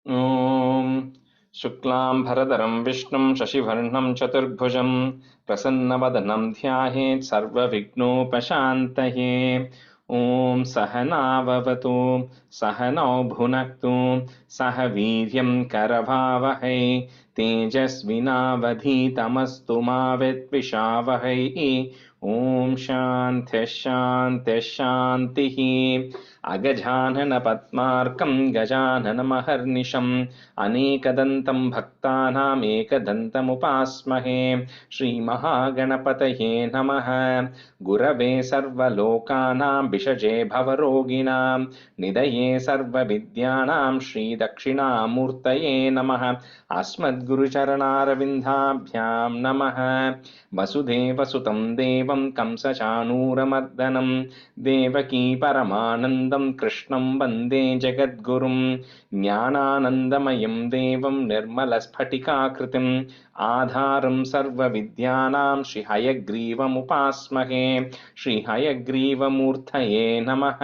ॐ शुक्लां भरधरं विष्णुं शशिवर्णं चतुर्भुजं प्रसन्नवदनं ध्यायेत् सर्वविघ्नोपशान्तये। ॐ सहनाववतु सहनौ भुनक्तु सह वीर्यं करवावहै तेजस्विनावधीतमस्तु मा विद्विषावहै। ॐ शान्तिः शान्तिः शान्तिः। अगजानन पद्मार्कं गजाननमहर्निशम् अनेकदन्तं भक्तानाम् एकदन्तमुपास्महे। श्रीमहागणपतये नमः। गुरवे सर्वलोकानां विषजे भवरोगिणां निधये सर्वविद्यानां श्रीदक्षिणामूर्तये नमः। अस्मद्गुरुचरणारविन्दाभ्यां नमः। वसुदेवसुतं देवं कंसचाणूरमर्दनं देवकी परमानन्दं कृष्णं वन्दे जगद्गुरुं। ज्ञानानन्दमयं देवं निर्मलस्फटिकाकृतिम् आधारं सर्वविद्यानां श्रीहयग्रीवमुपास्महे। श्रीहयग्रीवमूर्तये नमः।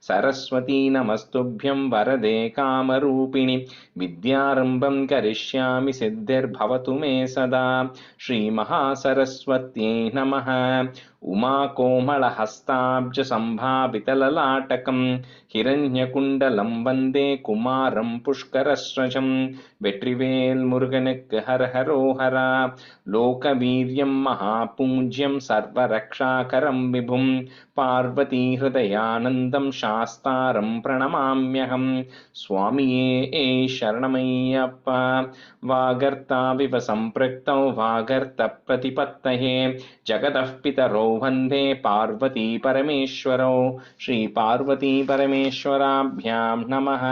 सरस्वती नमस्तुभ्यं वरदे कामरूपिणि विद्यारम्भं करिष्यामि सिद्धिर्भवतु मे सदा। श्रीमहासरस्वत्यै नमः। उमाकोमलहस्ताब्जसम्भावितललाटकं हिरण्यकुण्डलं वन्दे कुमारं पुष्करस्रजं। வெற்றிவேல் முருகனுக்கு ஹரஹரோஹரா. லோகவீரியம் மகாபூஜ்யம் சர்வரக்ஷாகரம் விபும் பார்வதி ஹிருதயானந்தம் சாஸ்தாரம் பிரணமாம்யகம். சுவாமியே சரணமையப்பா. வாகர்த்தாவிவ சம்பிரக்தௌ வாகர்த்த பிரதிபத்தயே जगतः पितरौ वन्दे पार्वती परमेश्वरौ। श्रीपार्वती परमेश्वराभ्यां नमः।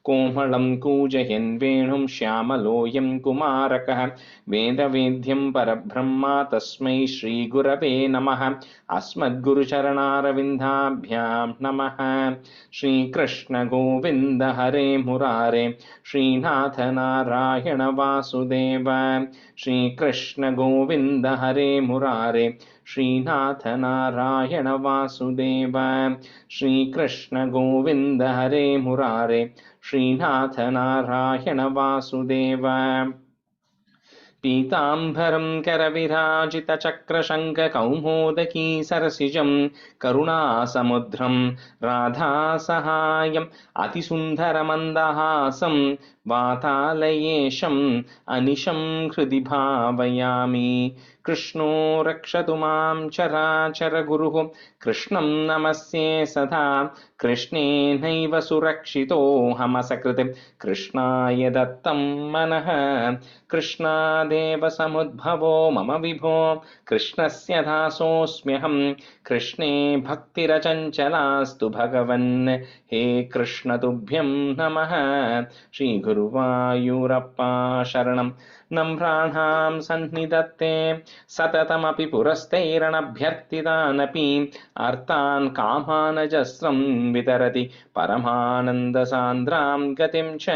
कोमलं कूजयन् वेणुं श्यामलोऽयं कुमारकः वेदवेद्यं परब्रह्मा तस्मै श्रीगुरवे नमः। अस्मद्गुरुचरणारविन्दाभ्यां नमः। श्रीकृष्ण गोविन्द हरे मुरारे श्रीनाथ नारायण वासुदेव। श्रीकृष्ण गोविन्द हरे मुरारे श्रीनाथ नारायण वासुदेव। श्रीकृष्ण गोविन्द हरे मुरारे श्रीनाथ नारायण वासुदेव। पीताम्बरं करविराजितचक्रशङ्खकौमोदकी सरसिजं करुणासमुद्रं राधासहायम् अतिसुन्दरमन्दहासं वातालयेशम् अनिशं हृदि भावयामि। कृष्णो रक्षतु मां चराचरगुरुः कृष्णं नमस्ये सदा। कृष्णेनैव सुरक्षितोऽहमसकृत् कृष्णाय दत्तं मनः। कृष्णादेव समुद्भवो मम विभो कृष्णस्य दासोऽस्म्यहं। कृष्णे भक्तिरचञ्चलास्तु भगवन् हे कृष्ण तुभ्यं नमः। श्रीगुरुवायूरप्पा शरणं नम्राणां सन्निधत्ते सततमपि पुरस्तैरणभ्यर्थितानपि अर्थान् कामानजस्रं वितरति परमानन्दसान्द्रां गतिं च।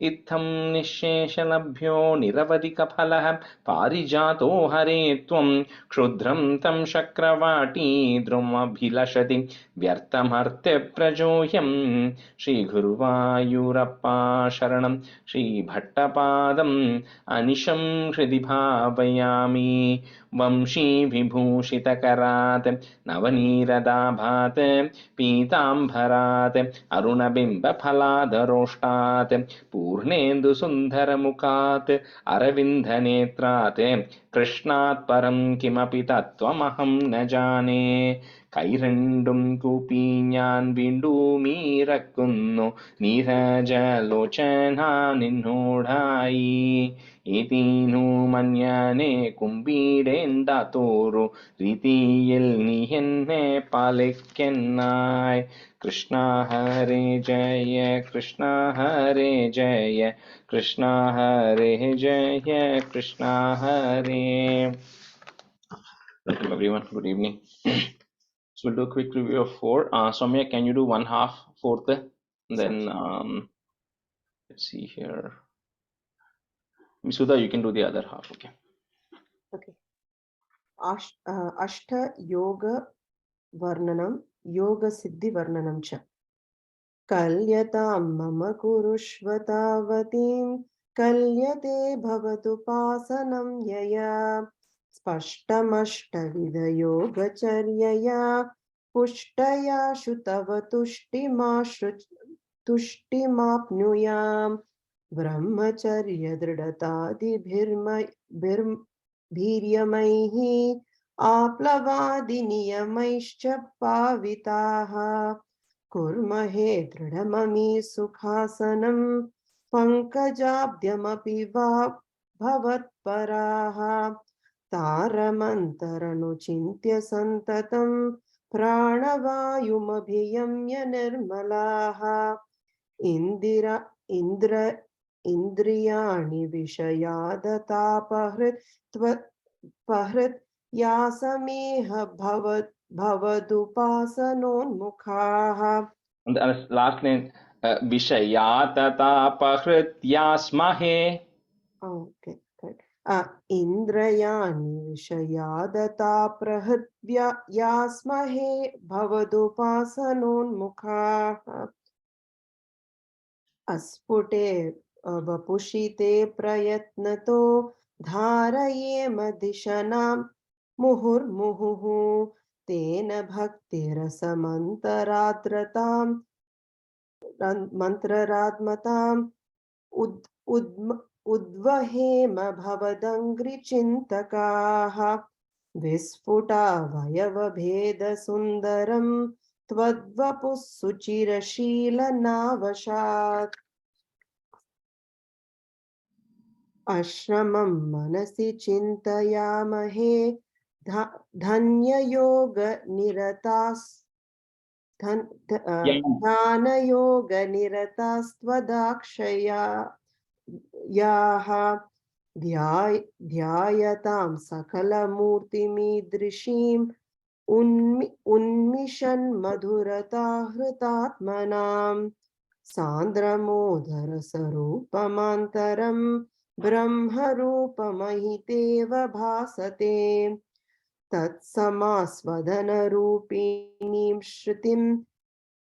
इत्थं निःशेषलभ्यो निरवधिकफलः पारिजातो हरे त्वं क्षुद्रं तं शक्रवाटी द्रुमभिलषति व्यर्थमर्त्यप्रजोह्यं। श्रीगुरुवायूरप्पा शरणं श्रीभट्टपादम् अनिशं हृदि भावयामि। वंशीविभूषितकरात् नवनीरदाभात् पीताम्बरात् अरुणबिम्बफलाधरोष्टात् पूर्णेन्दुसुन्दरमुखात् अरविन्दनेत्रात् कृष्णात् परं किमपि तत्त्वमहं न जाने. കൈരണ്ടും കൂപ്പി ഞാൻ വീണ്ടുമീറക്കുന്നു നീരജലോചന നിന്നോടായി. ഏതീനു മഞ്ഞനെ കുമ്പിടേണ്ടാത്തോരു രീതിയിൽ നീ എന്നെ പാലിക്കെന്നായി. കൃഷ്ണ ഹരേ ജയ കൃഷ്ണ ഹരേ ജയ കൃഷ്ണ ഹരേ ജയ കൃഷ്ണ ഹരേ. Welcome everyone. Good evening. So we'll do a quick review of 4. Soumya, can you do 1/2 fourth? And then let's see here. Misuda, you can do the other half. Okay. Okay. Ashta yoga varnanam yoga siddhi varnanam cha. कल्यतां मम कुरुष्व तावतीं कल्यते भवतुपासनं यया स्पष्टमष्टविधयोगचर्यया पुष्टया तव तुष्टिमाप्नुयाम् ब्रह्मचर्यदृढतादिभिर्मैः आप्लवादिनियमैश्च पाविताः कुर्महे दृढममी सुखासनं पङ्कजाब्ध्यमपि वा भवत्पराः तारमन्तरनुचिन्त्य सन्ततं प्राणवायुमभियम्य निर्मलाः इन्द्रियाणि विषयादतापहृत् यासमेह भवदुपासनोन्मुखाः. And the last line, Vishayatatapahrithyaasmahe. Okay, good. Indrayani vishayadatāprahryaasmahe bhavadupasanonmukhaः अस्फुटे वपुषिते प्रयत्नतो धारयेम दिशनां मुहुर्मुहुः तेन भक्तिरसमन्तराद्रताम् मन्त्ररात्मताम् उद्वहेम भवदङ्घ्रिचिन्तकाः विस्फुटावयवभेदसुन्दरं त्वद्वपुः सुचिरशीलनावशात् अश्रमं मनसि चिन्तयामहे ध्यानयोगनिरतास्त्वदाक्षयाः ध्यायतां सकलमूर्तिमीदृशीम् उन्मिषन् मधुरताहृतात्मनां सान्द्रमोदरसरूपमान्तरं ब्रह्मरूपमहितेव भासते तत्समास्वदनरूपिणीं श्रुतिं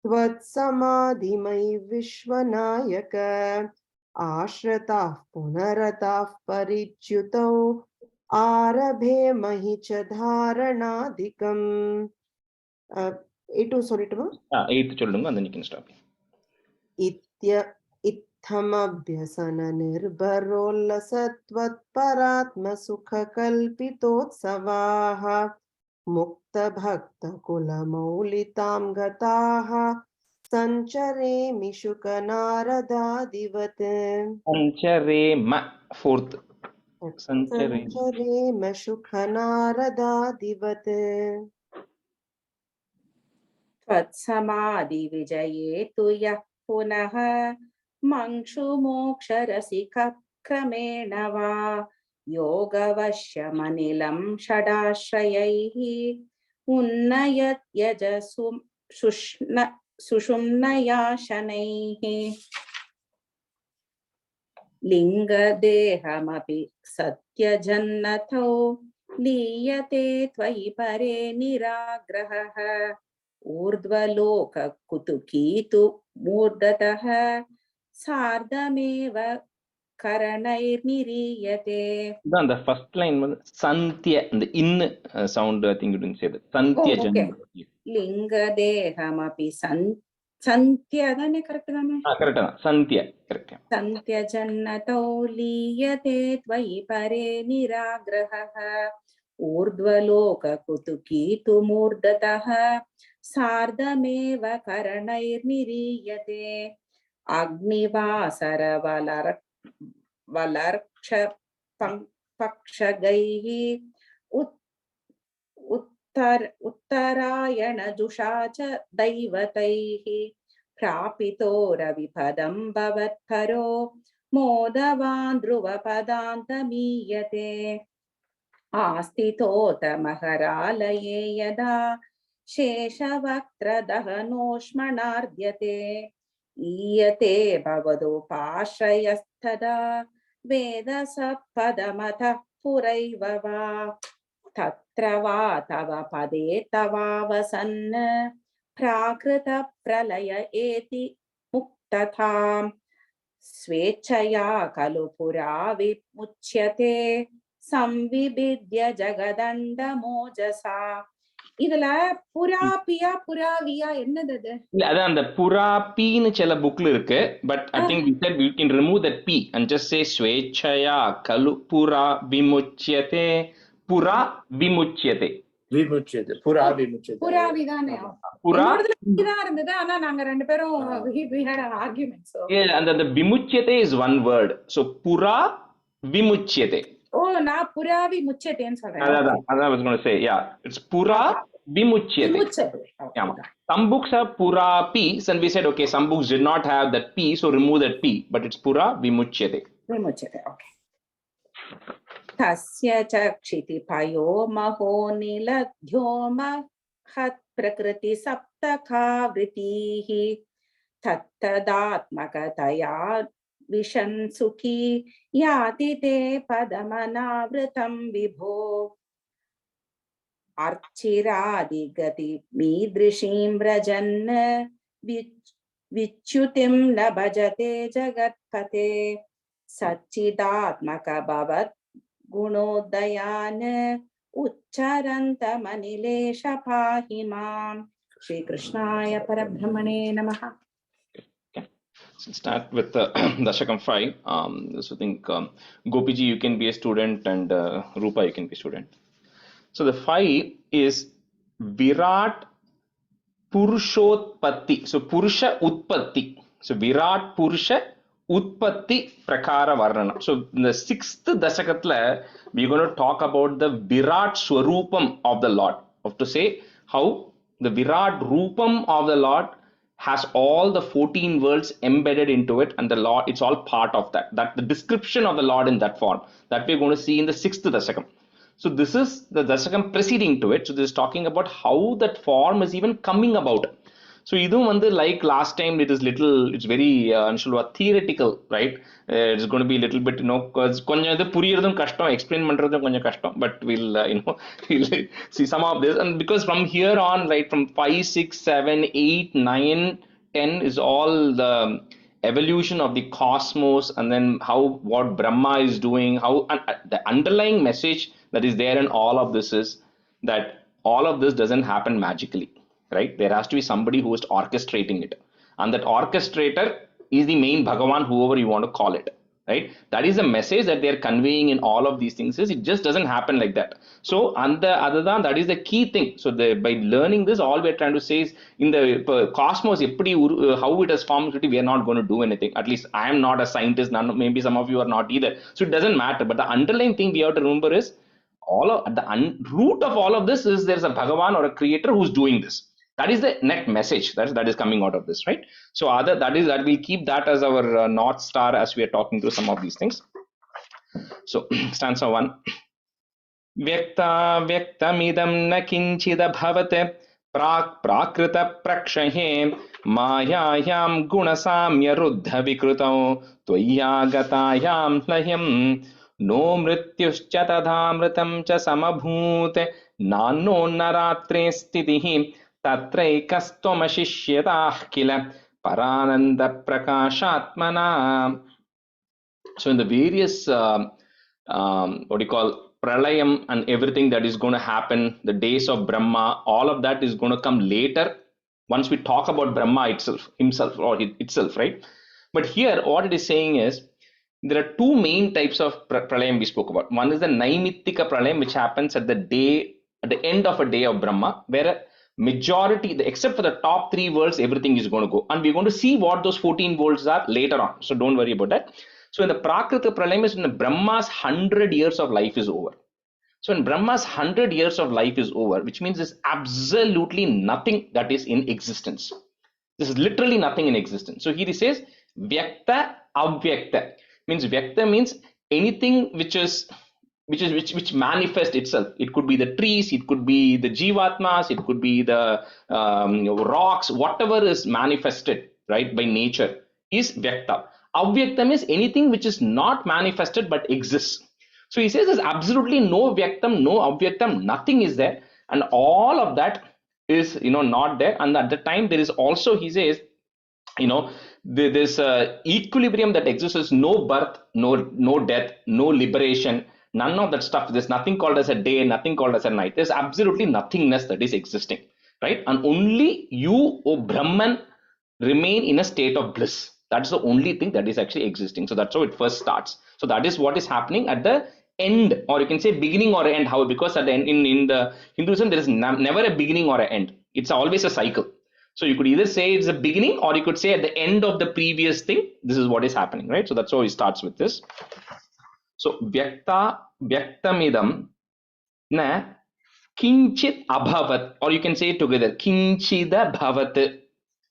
त्वत्समाधिमयि विश्वनायक आश्रिताः पुनरताः परिच्युतौ आरभे महि च धारणादिकम्. 8 சொல்லிட்டுமா? 8 சொல்லுங்க, and then you can stop. इत्थमभ्यसन निर्भरोल्लसत्वत्परात्मसुखकल्पितोत्सवाः मुक्तभक्तकुलमौलितां गताः सञ्चरेमि शुकनारदादिवत्. सञ्चरेम, fourth. सञ्चरेम शुकनारदादिवत्. त्वत्समाधिविजये तु यः पुनः मंक्षुमोक्षरसिकक्रमेण वा योगवश्यमनिलं षडाश्रयैः उन्नयत्यजसु सुषुम्नया शनैः लिङ्गदेहमपि सत्यजन्नथौ लीयते त्वयि परे निराग्रहः ऊर्ध्वलोककुतुकीतु मूर्धतः सार्धमेव करणैर्निरीयते. The first line was Santya, the in sound, I think you didn't say that. Santya Janma. Lingadehamapi Santya, correct? Correct. Santya, correct. Santya Jannatau liyate tvayi pare niragraha ऊर्ध्वलोक कुतुकीतु मूर्धतः सार्धमेव करणैर्निरीयते अग्निवासर वलर्क्ष पक्षगैः उत्तरायण जुषा च दैवतैः प्रापितो रविपदं भवत्परो मोदवान् ध्रुवपदान्तमीयते आस्थितोतमहरालये यदा शेषवक्त्रदहनोष्मणार्ध्यते ईयते भवदोपाश्रयस्तदा वेदसपदमतः पुरैव वा तत्र वा तव पदे तवावसन् प्राकृत प्रलय एति मुक्तताम् स्वेच्छया खलु पुरा विमुच्यते संविभिद्य जगदण्डमोजसा. இதுல புராபியா புராவியா என்னது அது? இல்ல அதான் அந்த புரா பீன்னு சில புக்ல இருக்கு. But I think we said we can remove that p and just say ஸ்வேச்சயா கலு புரா விமுச்யதே புரா விமுச்யதே. விமுச்சியது புரா விமுச்சியது புராவிதானே. புரா இதுதான் இருந்தது. ஆனா நாங்க ரெண்டு பேரும் we had an argument. So அந்த விமுச்யதே is one word. So புரா விமுச்யதே. நான் புராவி முச்சதேன்னு சொல்றேன். அதான் I was going to say, yeah, it's pura vimuchyate. Yeah. Some books have pura p, and we said okay, some books did not have that p, so remove that p, but it's pura vimuchyate. Vimuchyate, okay. Tasya chakshiti payo maho niladhyo mahat prakriti saptaka vritihi tattadatmakataya विशन सुखी याति ते पदमनावृतं विभो अर्चिरादिगति मीदृशीं व्रजन् विच्युतिं न भजते जगत्पते सच्चिदात्मक भवत् गुणोदयान् उच्चरन्तमनिलेश पाहि माम्. श्री कृष्णाय परब्रह्मणे नमः. Start with Dasakam 5. So I think Gopiji, you can be a student, and Rupa, you can be a student. So the 5 is Virat Purushotpatti. So Purusha Utpatti. So Virat Purusha Utpatti Prakara Varnana. So in the 6th Dasakatla, we're going to talk about the Virat Swarupam of the Lord. Of to say how the Virat Rupam of the Lord has all the 14 worlds embedded into it, and the Lord, it's all part of that. That the description of the Lord in that form that we're going to see in the 6th Dasakam. So this is the Dasakam preceding to it. So this is talking about how that form is even coming about. So idum vandu like last time, it's very theoretical, right? It's going to be a little bit, konjam idu puriyradum kashtam, explain pandradum konjam kashtam, but we'll we'll see some of this. And because from here on, right, from 5, 6, 7, 8, 9, 10 is all the evolution of the cosmos, and then what Brahma is doing, how the underlying message that is there in all of this is that all of this doesn't happen magically. Right? There has to be somebody who is orchestrating it. And that orchestrator is the main Bhagavan, whoever you want to call it. Right? That is the message that they are conveying in all of these things. Is it just doesn't happen like that. So, other than that is the key thing. So, by learning this, all we are trying to say is in the cosmos, how it has formed, we are not going to do anything. At least I am not a scientist. Maybe some of you are not either. So, it doesn't matter. But the underlying thing we have to remember is root of all of this is there's a Bhagavan or a creator who's doing this. That is the net message that is coming out of this, right? So that we'll keep that as our North Star as we are talking through some of these things. So stanza 1. Vyakta vyaktamidam na kinchida bhavate prakrita prakshahe mayayam gunasamya ruddha vikrutau tvayagatayam lahyam no mrityuscha tadhamritam cha samabhute nanno naratre stitihi tatraikastvamashishyadah kila parananda prakashatmana. So in the various what do you call pralayam and everything that is going to happen, the days of Brahma, all of that is going to come later once we talk about Brahma himself or itself, right? But here what it is saying is there are two main types of pralayam we spoke about. One is the naimittika pralayam, which happens at the end of a day of Brahma, where majority, except for the top 3 worlds, everything is going to go, and we're going to see what those 14 worlds are later on, so don't worry about that. So in the prakrita pralayam is when Brahma's 100 years of life is over. So when Brahma's 100 years of life is over, which means there's absolutely nothing that is in existence. This is literally nothing in existence. So here he says vyakta avyakta, means vyakta means anything which manifests itself. It could be the trees, it could be the jivatmas, it could be the rocks, whatever is manifested, right, by nature is vyakta. Avyaktam is anything which is not manifested but exists. So he says there's absolutely no vyaktam, no avyaktam, nothing is there, and all of that is, not there. And at the time, there is also, he says, there's a equilibrium that exists. There's no birth, no death, no liberation, none of that stuff. There's nothing called as a day, nothing called as a night. There's absolutely nothingness that is existing, right? And only you, O Brahman, remain in a state of bliss. That's the only thing that is actually existing. So that's how it first starts. So that is what is happening at the end, or you can say beginning or end. How? Because at the end, in the Hinduism, there is never a beginning or an end. It's always a cycle. So you could either say it's the beginning, or you could say at the end of the previous thing, this is what is happening, right? So that's how he starts with this. So vyaktamidam na kinchit abhavat, or you can say it together, kinchida bhavat.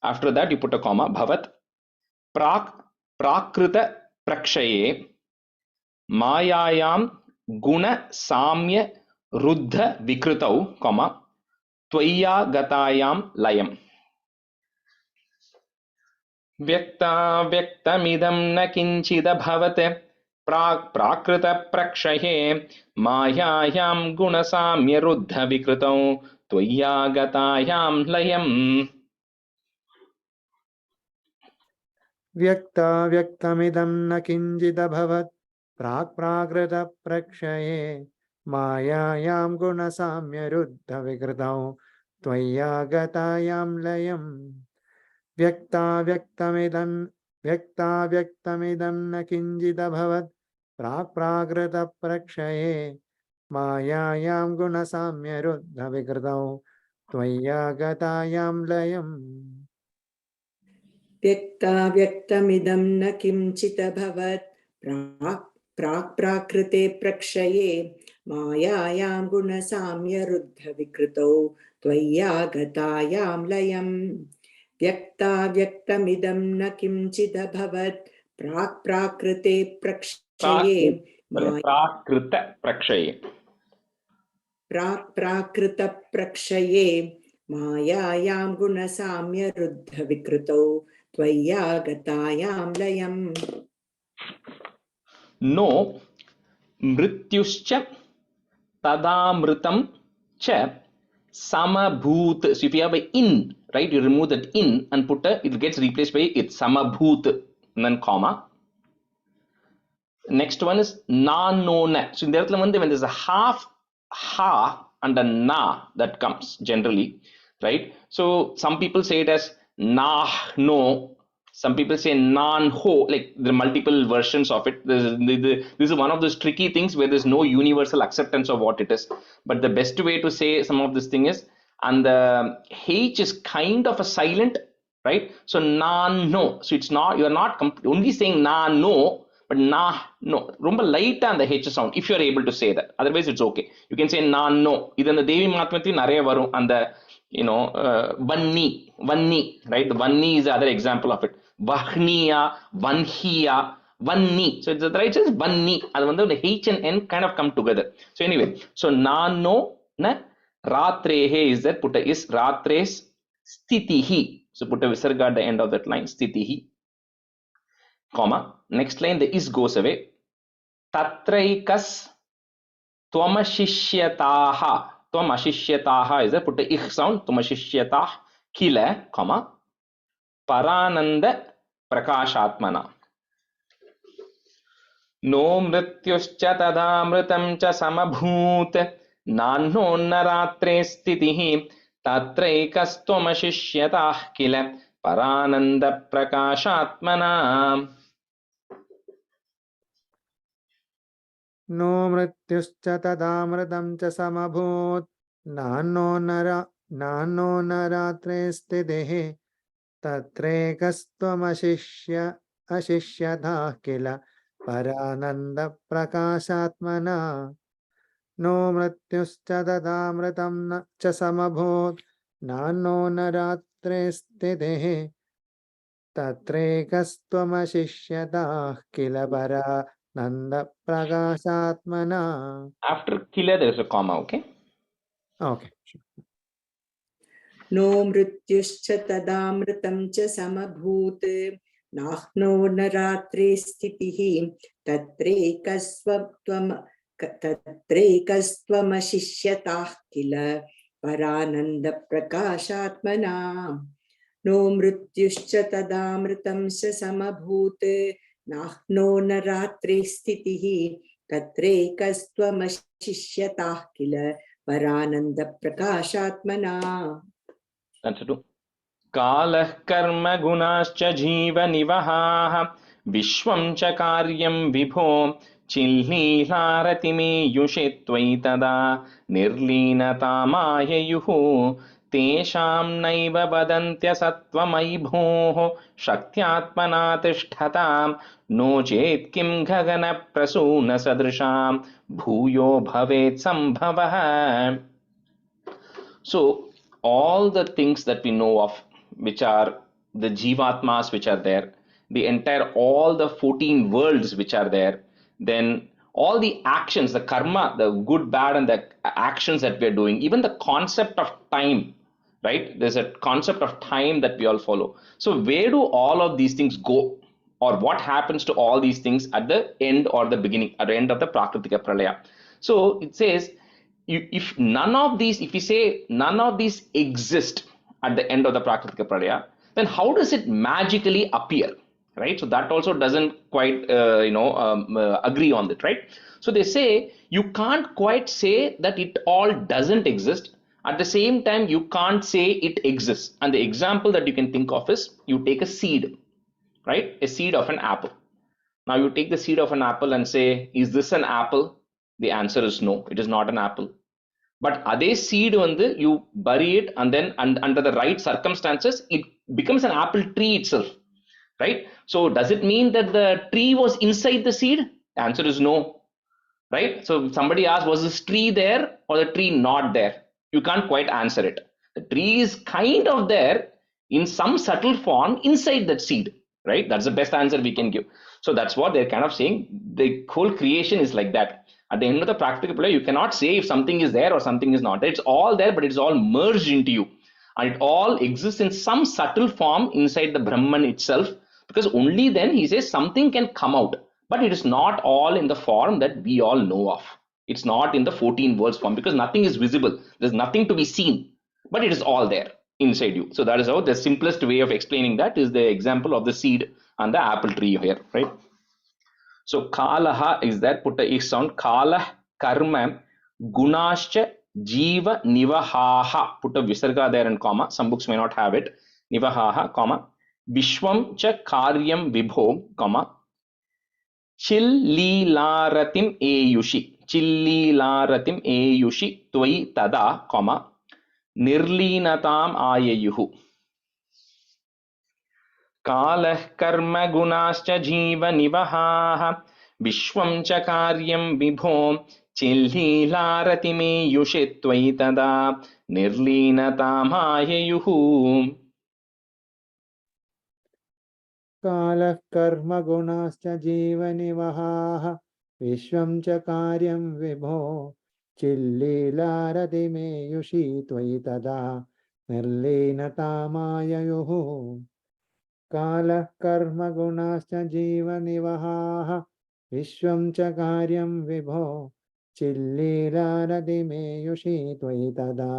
After that, you put a comma, bhavat prakrita prakshaye mayayam guna samya ruddha vikritau, comma tvaya gatayam layam. व्यक्ताव्यक्तमिदं न किञ्चिदभवत् प्राकृतप्रक्षये मायायां गुणसाम्यरुद्धविकृतौ त्वय्यागतायां लयम्. व्यक्ताव्यक्तमिदं न किञ्चिदभवत् प्राक्प्राकृतप्रक्षये मायायां गुणसाम्यरुद्धविकृतौ त्वय्यागतायां लयम्. व्यक्ताव्यक्तमिदं न किञ्चिदभवत् प्राक्प्राकृतप्रक्षये मायायां गुणसाम्यरुद्धविकृतौ त्वय्यागतायां लयम्. व्यक्ताव्यक्तमिदं न किञ्चिदभवत् प्राक्प्राकृते प्रक्षये मायायां गुणसाम्यरुद्धविकृतौ त्वय्यागतायां लयम्. व्यक्ताव्यक्तमिदं न किञ्चिदभवत् प्राक्प्राकृते प्रक्षये प्राक्प्राकृतप्रक्षये मायायां गुणसाम्यरुद्धविकृतौ त्वय्यागतायां लयम्. No mrityuscha tadamritam cha samabhut. So if you have a in, right, you remove that in and put a, it gets replaced by it, samabhut, and then comma. Next one is na-no-na. So in the when there's a half ha and a na that comes generally, right? So some people say it as nah no. Some people say nan ho. Like there are multiple versions of it. This is one of those tricky things where there's no universal acceptance of what it is. But the best way to say some of this thing is, and the H is kind of a silent, right? So nan no. So it's not, you are not only saying na no, but na no. Rumba light on the H sound if you are able to say that. Otherwise it's okay. You can say na no. Idan the Devi Mahatmati Naraya varum and the vanni, right? The vanni is the other example of it. Vahniya, vanhiya, vanni. So it's the right says vanni. And the H and N kind of come together. So anyway, so na no na ratrehe is that, put a is ratres stitihi. So put a visarga at the end of that line, stitihi, comma. Next line, the is goes away. Tatraikas tvamashishyataha. Tvamashishyataha is that, put a ich sound, tvamashishyatah kila, comma. Parananda prakashatmana. No mrityuscha tadamritam cha samabhut nanno naratre stitihi tatraikastvamashishhyatah kila parananda prakashatmana. No mrityuscha tadamritam cha samabhut nanno naratre stitihi tatraikastvamashishhyatah kila parananda prakashatmana. No mrityuscha tadamritam cha samabhut nanno naratre stitihi tatraikastvamashishhyatah kila parananda prakashatmana. After kila there is a comma, okay? Okay. No mrityuscha tadamritam cha samabhut nahno naratre stitihi tatraikastvamashishhyatah kila परानन्दप्रकाशात्मना नो मृत्युश्च तदामृतं च समभूत् नाह्नो न रात्रि स्थितिः तत्रैकस्त्वमशिष्यताः किल परानन्दप्रकाशात्मना That's it. कालः कर्म गुणाश्च जीवनिवहाः विश्वं च कार्यं विभो चिह्नीलारतिमेयुषे त्वयि तदा निर्लीनतामाययुः तेषां नैव वदन्त्यसत्त्वमयि भोः शक्त्यात्मना तिष्ठतां नो चेत् किं गगनप्रसूनसदृशां भूयो भवेत् सम्भवः. So all the things that we know of, which are the jivatmas which are there, the entire, all the 14 worlds which are there, then all the actions, the karma, the good, bad, and the actions that we are doing, even the concept of time, right? There's a concept of time that we all follow. So where do all of these things go? Or what happens to all these things at the end or the beginning, at the end of the Prakritika Pralaya? So it says, if none of these, if we say none of these exist at the end of the Prakritika Pralaya, then how does it magically appear, right? So that also doesn't quite, agree on it, right? So they say you can't quite say that it all doesn't exist. At the same time, you can't say it exists. And the example that you can think of is you take a seed, right? A seed of an apple. Now you take the seed of an apple and say, is this an apple? The answer is no, it is not an apple. But adhe seed you bury it, and then under the right circumstances, it becomes an apple tree itself, right? So does it mean that the tree was inside the seed? The answer is no, right? So somebody asks, was this tree there or the tree not there? You can't quite answer it. The tree is kind of there in some subtle form inside that seed, right? That's the best answer we can give. So that's what they're kind of saying. The whole creation is like that. At the end of the practical play, you cannot say if something is there or something is not. It's all there, but it's all merged into you. And it all exists in some subtle form inside the Brahman itself, because only then he says something can come out. But it is not all in the form that we all know of. It's not in the 14 worlds form, because nothing is visible. There's nothing to be seen, but it is all there inside you. So that is how the simplest way of explaining that is the example of the seed and the apple tree here, right? So kalaha is there, put a is sound. Kalah karma gunascha jiva nivahaha. Put a visarga there and comma. Some books may not have it. Nivahaha, comma. Vishwam cha karyam vibho, comma. Chillilaratim eyushi. Chillilaratim eyushi tvai tada, comma. Nirlinatam ayayuhu. कालः कर्म गुणाश्च जीवनिवहाः विश्वं च कार्यं विभो चिल्लीलारतिमेयुषे त्वयि तदा निर्लीनतामाययुः. कालः कर्म गुणाश्च जीवनिवहाः विश्वं च कार्यं विभो चिल्लीलारतिमेयुषी त्वयि तदा निर्लीनतामाययुः. कालः कर्म गुणाश्च जीवनिवहाः विश्वं च कार्यं विभो चिल्लीलारतिमेयुषी त्वयि तदा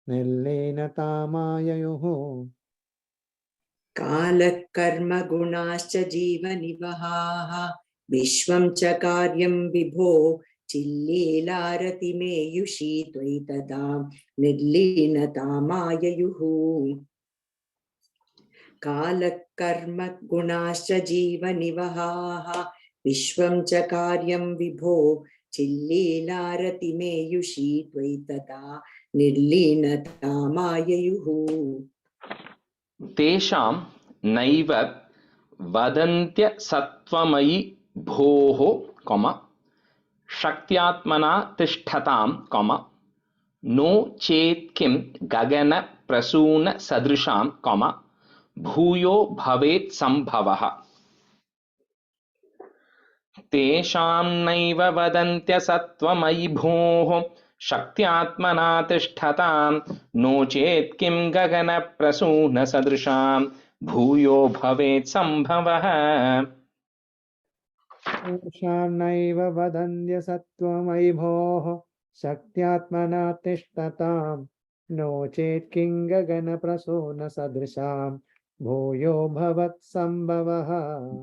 निर्लीनतामाययुः. कालः कर्म गुणाश्च जीवनिवहाः विश्वं च कार्यं विभो चिल्लीलारतिमेयुषी त्वयि तदा निर्लीनतामाययुः. कालः कर्म गुणाश्च जीवनिवहाः विश्वं च कार्यं विभो चिल्लीलारतिमेयुषी त्वयि तदा निर्लीनतामाययुः. तेषां नैव वदन्त्य सत्त्वमयि भोः, कॉमा, शक्त्यात्मना तिष्ठतां, कॉमा, नो चेत् किं गगन प्रसून सदृशां, कॉमा, भूयो भवेत् सम्भवः. तेषां नैव वदन्त्य सत्त्वमयि भोः शक्त्यात्मना तिष्ठतां नो चेत् किं गगन प्रसून सदृशां भूयो भवेत् सम्भवः. तेषां नैव वदन्त्य सत्त्वमयि भोः शक्त्यात्मना तिष्ठतां नो चेत् किं गगनप्रसूनसदृशां भूयो भवेत्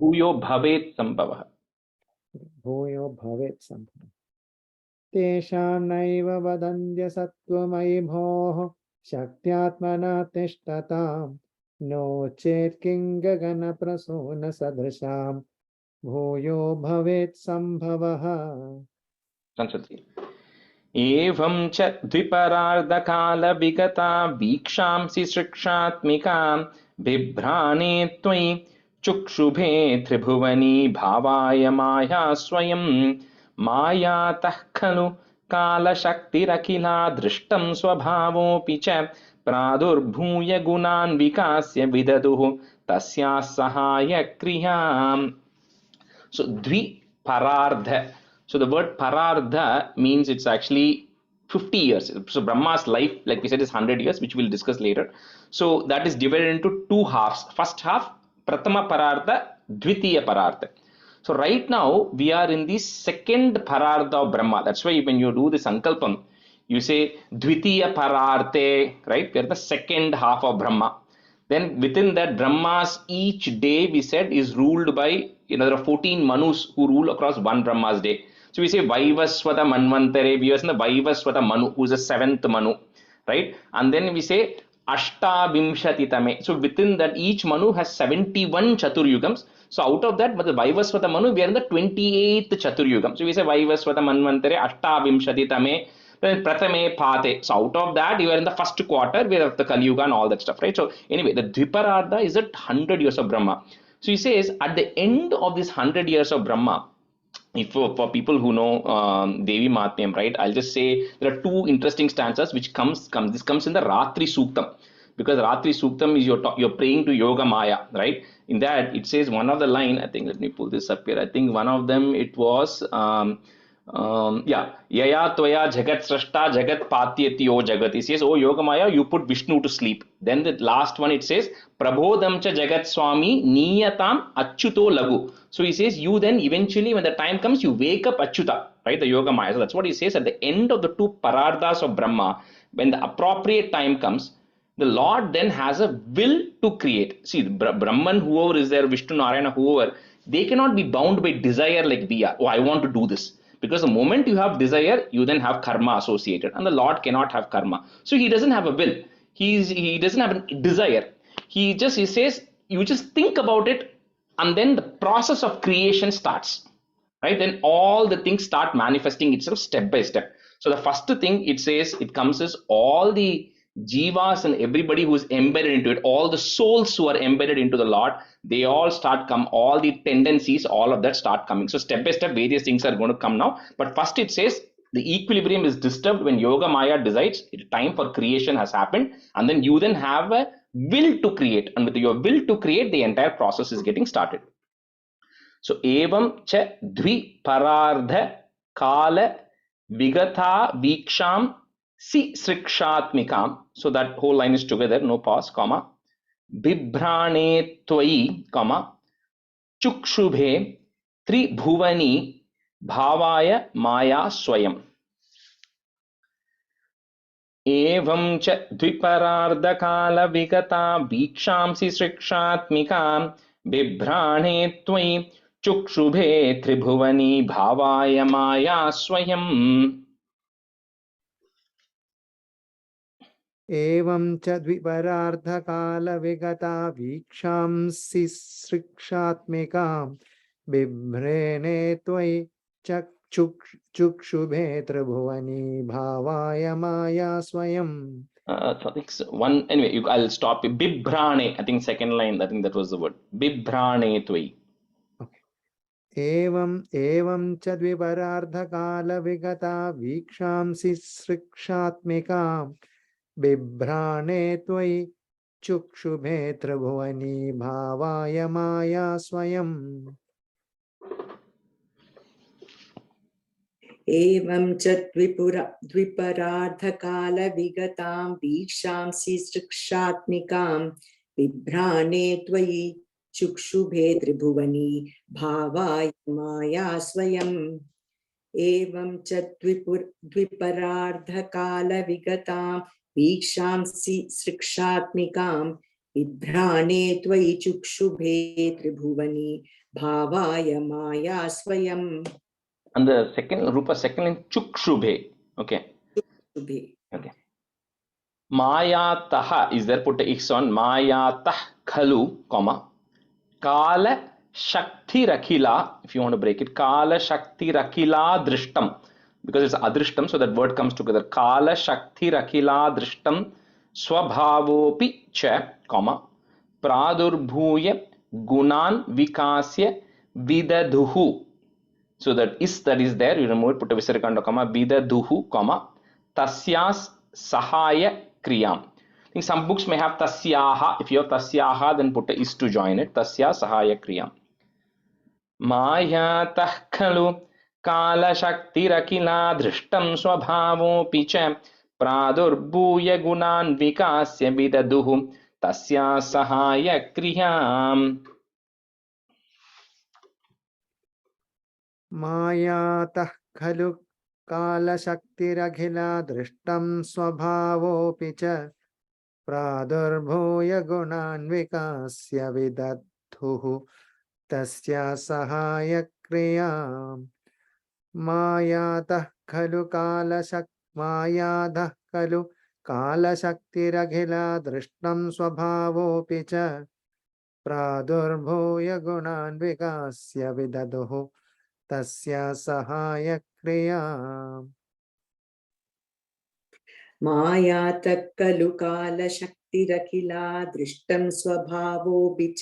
Bhuyo bhavet sambhavah. सम्भवः तेषां नैव वदन्त्य सत्त्वमयि भोः शक्त्यात्मना तिष्ठताम् नो चेत् किं गगनप्रसूनसदृशां भूयो भवेत् सम्भवः Sansati. Evam cha dviparardakala vigata vikshamsi srikshatmikam bibhrane tvai chukshubhe tribhuvani bhavaya maya swayam mayatah khanu kala shaktirakila drishtam swabhavopi cha pradurbhuya gunan vikasya vidaduh tasya sahaya kriyam. So dvi parardha. So the word parardha means it's actually 50 years. So Brahma's life, like we said, is 100 years, which we'll discuss later. So that is divided into two halves. First half, Pratama Parardha, Dvitiya Parardha. So right now we are in the second Parardha of Brahma. That's why when you do the Sankalpam, you say Dvitiya Pararte, right? We are the second half of Brahma. Then within that, Brahmas each day we said is ruled by, there are 14 Manus who rule across one Brahma's day. So we say Vaivaswata Manvantare, we are in the Vaivaswata Manu, who is the seventh Manu, right? And then we say Ashtabimshatitame. So within that, each Manu has 71 Chaturyugams. So out of that, the Vaivaswata Manu, we are in the 28th Chaturyugam. So we say Vaivaswata Manvantare, Ashtabimshatitame. Then Pratame Pate. So out of that, you are in the first quarter, we have the Kali Yuga and all that stuff, right? So anyway, the Dviparardha is at 100 years of Brahma. So he says, at the end of this 100 years of Brahma, if for people who know Devi Mahatmyam, right, I'll just say there are two interesting stanzas which this comes in the Ratri Suktam, because Ratri Suktam is you're praying to Yoga Maya, right? In that it says one of the line, I think, let me pull this up here. I think one of them it was Yaya Tvaya Jagat Srashta Jagat Patyati O Jagat. It says, oh Yogamaya, you put Vishnu to sleep. Then the last one it says, Prabodam cha Jagat Swami Niyatam Achyuto Lagu. So he says, you then eventually, when the time comes, you wake up Achyuta, right? The Yogamaya. So that's what he says at the end of the two Parardhas of Brahma. When the appropriate time comes, the Lord then has a will to create. See, Brahman, whoever is there, Vishnu, Narayana, whoever, they cannot be bound by desire like we are. Oh, I want to do this. Because the moment you have desire, you then have karma associated, and the Lord cannot have karma. So he doesn't have a will. He doesn't have a desire. He says, you just think about it, and then the process of creation starts. Right? Then all the things start manifesting itself step by step. So the first thing it says, it comes is all the jivas and everybody who is embedded into it, all the souls who are embedded into the Lord, they all start come, all the tendencies, all of that start coming. So step by step, various things are going to come now. But first it says the equilibrium is disturbed when Yoga Maya decides time for creation has happened, and then you then have a will to create, and with your will to create, the entire process is getting started. So evam cha dvi parardha kala vigata viksham si srikshatmikam. So that whole line is together, no pause, comma. Bibhrane tvai, comma. Chukshubhe tribhuvani bhavaya maya swayam. Evam cha dviparardha kala vigata viksham si srikshatmikam bibhrane tvai Chukshubhe tribhuvani bhavaya maya swayam. एवं च द्विपरार्धकालविगता वीक्षांसि सृक्षात्मिकां बिभ्रेणे त्वयि चक्षुभे त्रिभुवनी भावाय माया स्वयं. One anyway, I'll stop. Bibhrane, I think second line. I think that was the word. Bibhrane tvai. एवं च द्विपरार्धकालविगता वीक्षांसि सृक्षात्मिकां बिभ्राणे त्वयि चुक्षुभे त्रिभुवनी भावाय माया स्वयं. एवं च द्विपरार्धकालविगतां वीक्षांसि सृक्षात्मिकां बिभ्राणे त्वयि चुक्षुभे त्रिभुवनी भावाय माया स्वयं. एवं च द्विपरार्धकालविगतां वीक्षांसि सृक्षात्मिकां बिभ्राणे त्वयि चुक्षुभे त्रिभुवनि भावाय माया स्वयं And the second rupa, second in chukshubhe. Okay. शुभे Okay. Mayataha is there, put a x on Mayatah khalu, comma Kala Shakti Rakila. If you want to break it, Kala Shakti Rakila Drishtam, because it's Adrishtam, so that word comes together. Kala Shakti Rakila Drishtam Swabhavopi Cha, comma Pradurbhuya Gunan Vikasya Vidaduhu. So that is there, you remove it, put a visarikanda comma Vidaduhu, comma Tasyas Sahaya Kriyam. I think some books may have tasyaha. If you have tasyaha, then put a is to join it. Tasya sahaya kriyam. Mayatah khalu kala shaktirakila drishtam swabhavopi cha pradurbhuya gunan vikasya vidaduhu tasya sahaya kriyam. मायातः खलु कालशक्तिरखिला दृष्टं स्वभावोऽपि च प्रादुर्भूय गुणान् विकास्य विदधुः तस्या सहायक्रियाम् मायातः खलु कालशक्तिरखिला दृष्टं स्वभावोऽपि च प्रादुर्भूय गुणान् विकास्य विदधुः तस्या सहायक्रियाम् मायातः खलु कालशक्तिरखिला दृष्टं स्वभावोऽपि च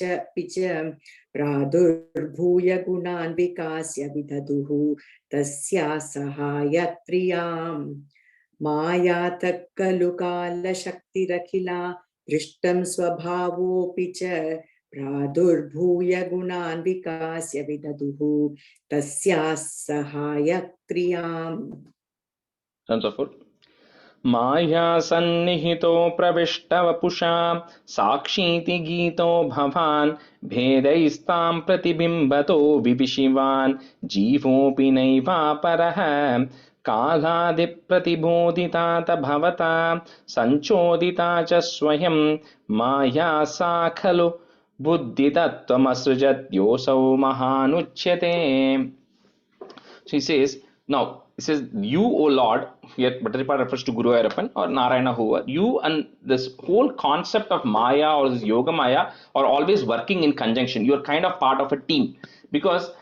प्रादुर्भूय गुणान् विकास्य विदधुः तस्या सहायक्रियाम् मायातः खलु कालशक्तिरखिला दृष्टं स्वभावोऽपि च प्रादुर्भूय गुणान् विकास्य विदधुः तस्या सहायक्रियाम्. And so forth. Maya sannihito pravishta sakshiti gito bhavan bhedaistam pratibimbato vibhishivan jivopi naiva paraha kaladi pratibodhitata bhavata sanchodita cha swayam maya sa khalu buddhitattvamasrujat yosau mahanuchyate. So he says, now, he says, you, O Lord, here Bhattacharya refers to Guru Ayappan or Narayana, whoever, you and this whole concept of Maya or this Yoga Maya are always working in conjunction. You are kind of part of a team because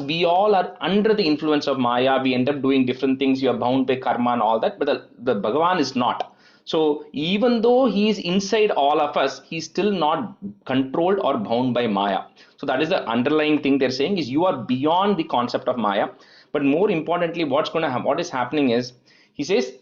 we all are under the influence of Maya, we end up doing different things, you are bound by karma and all that, but the Bhagavan is not. So even though he is inside all of us, he is still not controlled or bound by Maya. So that is the underlying thing they're saying is you are beyond the concept of Maya. But more importantly, what is happening is, he says,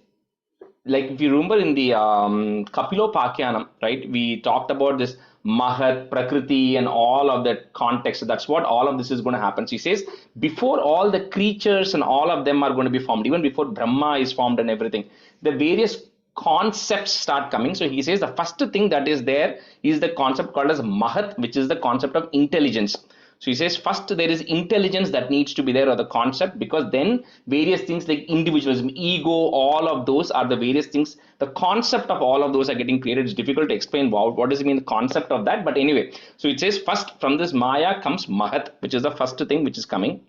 like if you remember in the Kapilopakyanam, right, we talked about this Mahat, Prakriti and all of that context. So that's what all of this is going to happen. So he says, before all the creatures and all of them are going to be formed, even before Brahma is formed and everything, the various concepts start coming. So he says the first thing that is there is the concept called as Mahat, which is the concept of intelligence. So he says first there is intelligence that needs to be there, or the concept, because then various things like individualism, ego, all of those are the various things. The concept of all of those are getting created. It's difficult to explain what does it mean, the concept of that. But anyway, so it says first from this Maya comes Mahat, which is the first thing which is coming.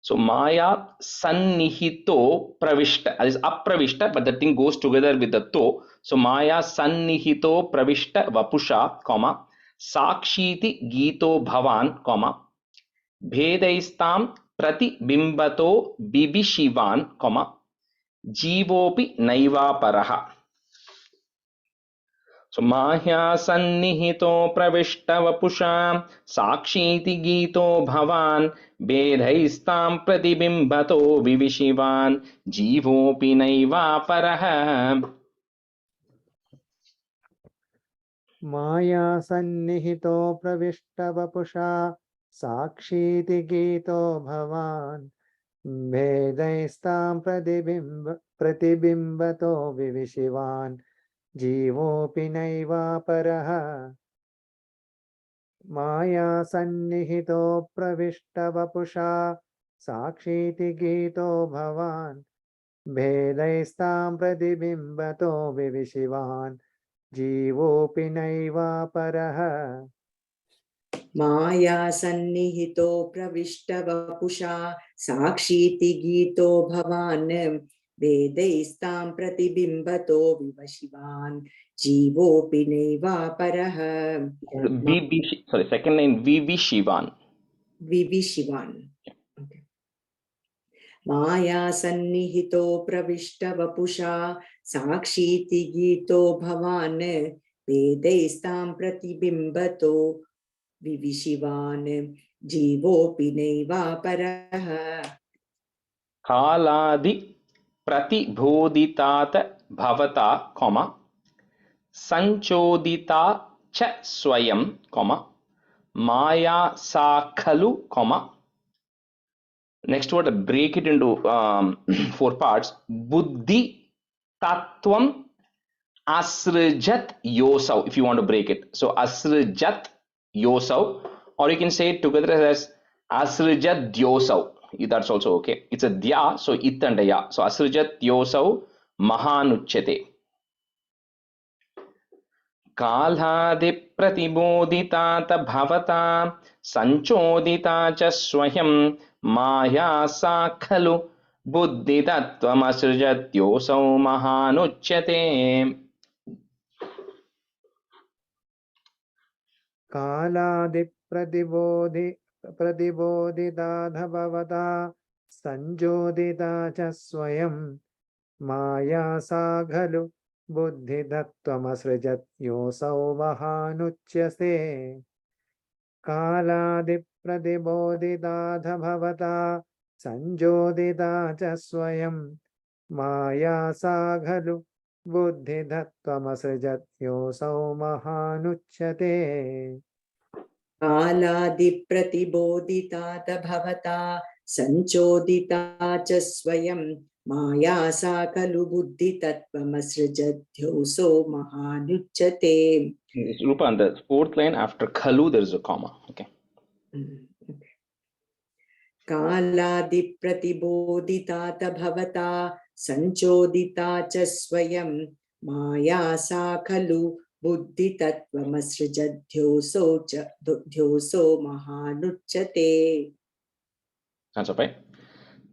So Maya sannihito pravishta, that is apravishta, but the thing goes together with the to. So Maya sannihito pravishta vapusha, comma, sakshiti gito bhavan, comma, bhedaistam pratibimbato bibishivan, comma, jivopi naiva paraha. So Mahya sannihito pravishta vapusha sakshiti gito bhavan bedhaistam pratibimbato vivishivan jivopi naiva paraha. माया सन्निहितो प्रविष्टवपुषा साक्षीति गीतो भवान् भेदैस्तां प्रतिबिम्बतो विविशिवान् जीवोऽपि नैवापरः माया सन्निहितो प्रविष्टवपुषा साक्षीति गीतो भवान् भेदैस्तां प्रतिबिम्बतो विविशिवान् जीवोऽपि नैवापरः माया सन्निहितो प्रविष्टवपुषा साक्षीति गीतो भवान् वेदैस्तां प्रतिबिम्बतो विवशिवान् जीवोऽपि नैवापरः Sorry, second line VV Shivan. विविशिवान् माया सन्निहितो प्रविष्टवपुषा साक्षीति गीतो भवान् वेदैस्तां प्रतिबिम्बतो विविशिवान् जीवोऽपि नैवापरः कालादि प्रतिबोधितात भवता, संचोदिता च स्वयं, माया सा खलु, next word, break it into 4 parts. Buddhi tattvam asrijat yosau, if you want to break it. So asrijat yosau, or you can say it together as asrijat dyosau. That's also okay. It's a dya, so it and a ya. So asrijat yosau mahanuchyate. कालादि प्रतिबोधितात भवता संचोदिता च स्वयं माया सा खलु बुद्धितत्त्वमसृजत्योऽसौ महानुच्यते. प्रतिबोधिताथ भवता संचोदिता च स्वयं माया सा खलु बुद्धितत्त्वमसृजत् योऽसौ महानुच्यते. कालादिप्रतिबोधिताथ भवता संचोदिता च स्वयं माया सा खलु बुद्धितत्त्वमसृजत् योऽसौ महानुच्यते. कालादिप्रतिबोधितात भवता संचोदिता च स्वयं माया सा खलु बुद्धितत्त्वमसृजद्योऽसौ महानुच्यते. Rupa, on the 4th line after khalu there is a comma. Okay. कालादिप्रतिबोधितात भवता संचोदिता च स्वयं माया सा खलु बुद्धितत्त्वमसृजद्योऽसौ महानुच्यते. That's okay.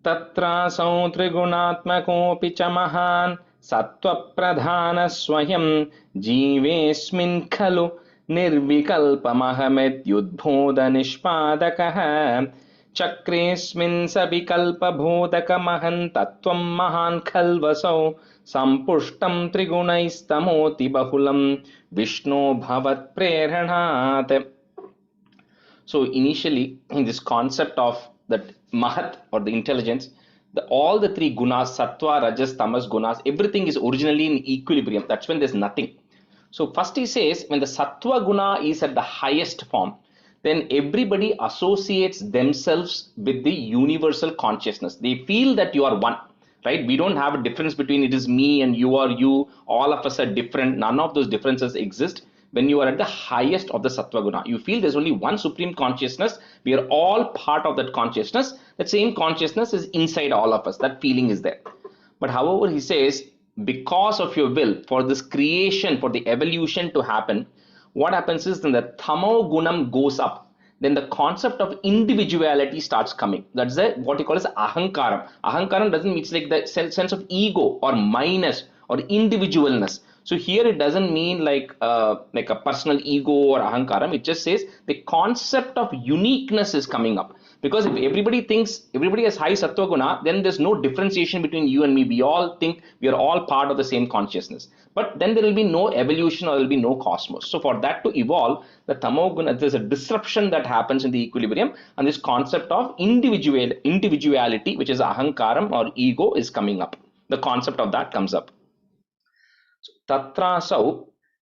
तत्रासौ त्रिगुणात्मकोऽपि च महान् सत्त्वप्रधानः स्वयं जीवेऽस्मिन् खलु निर्विकल्पमहमित्युद्बोधनिष्पादकः चक्रेऽस्मिन् सविकल्पबोधकमहं तत्त्वं महान् खल्वसौ सम्पुष्टं त्रिगुणैस्तमोति बहुलं विष्णो भवत्प्रेरणात्. So initially in this concept of that mahat or the intelligence, all the 3 gunas, sattva, rajas, tamas gunas, everything is originally in equilibrium. That's when there's nothing. So first he says when the sattva guna is at the highest form, then everybody associates themselves with the universal consciousness. They feel that you are one, right? We don't have a difference between it is me and you are you. All of us are different. None of those differences exist. When you are at the highest of the sattva guna, you feel there's only one supreme consciousness. We are all part of that consciousness. That same consciousness is inside all of us. That feeling is there. But however, he says, because of your will, for this creation, for the evolution to happen, what happens is then the tamo gunam goes up. Then the concept of individuality starts coming. That's what he calls ahankaram. Ahankaram doesn't mean, it's like the sense of ego or minus or individualness. So here it doesn't mean like a personal ego or ahankaram. It just says the concept of uniqueness is coming up. Because if everybody thinks everybody has high sattva guna, then there's no differentiation between you and me. We all think we are all part of the same consciousness. But then there will be no evolution or there will be no cosmos. So for that to evolve, the tamo guna, there's a disruption that happens in the equilibrium, and this concept of individuality, which is ahankaram or ego, is coming up. The concept of that comes up. Tatrasau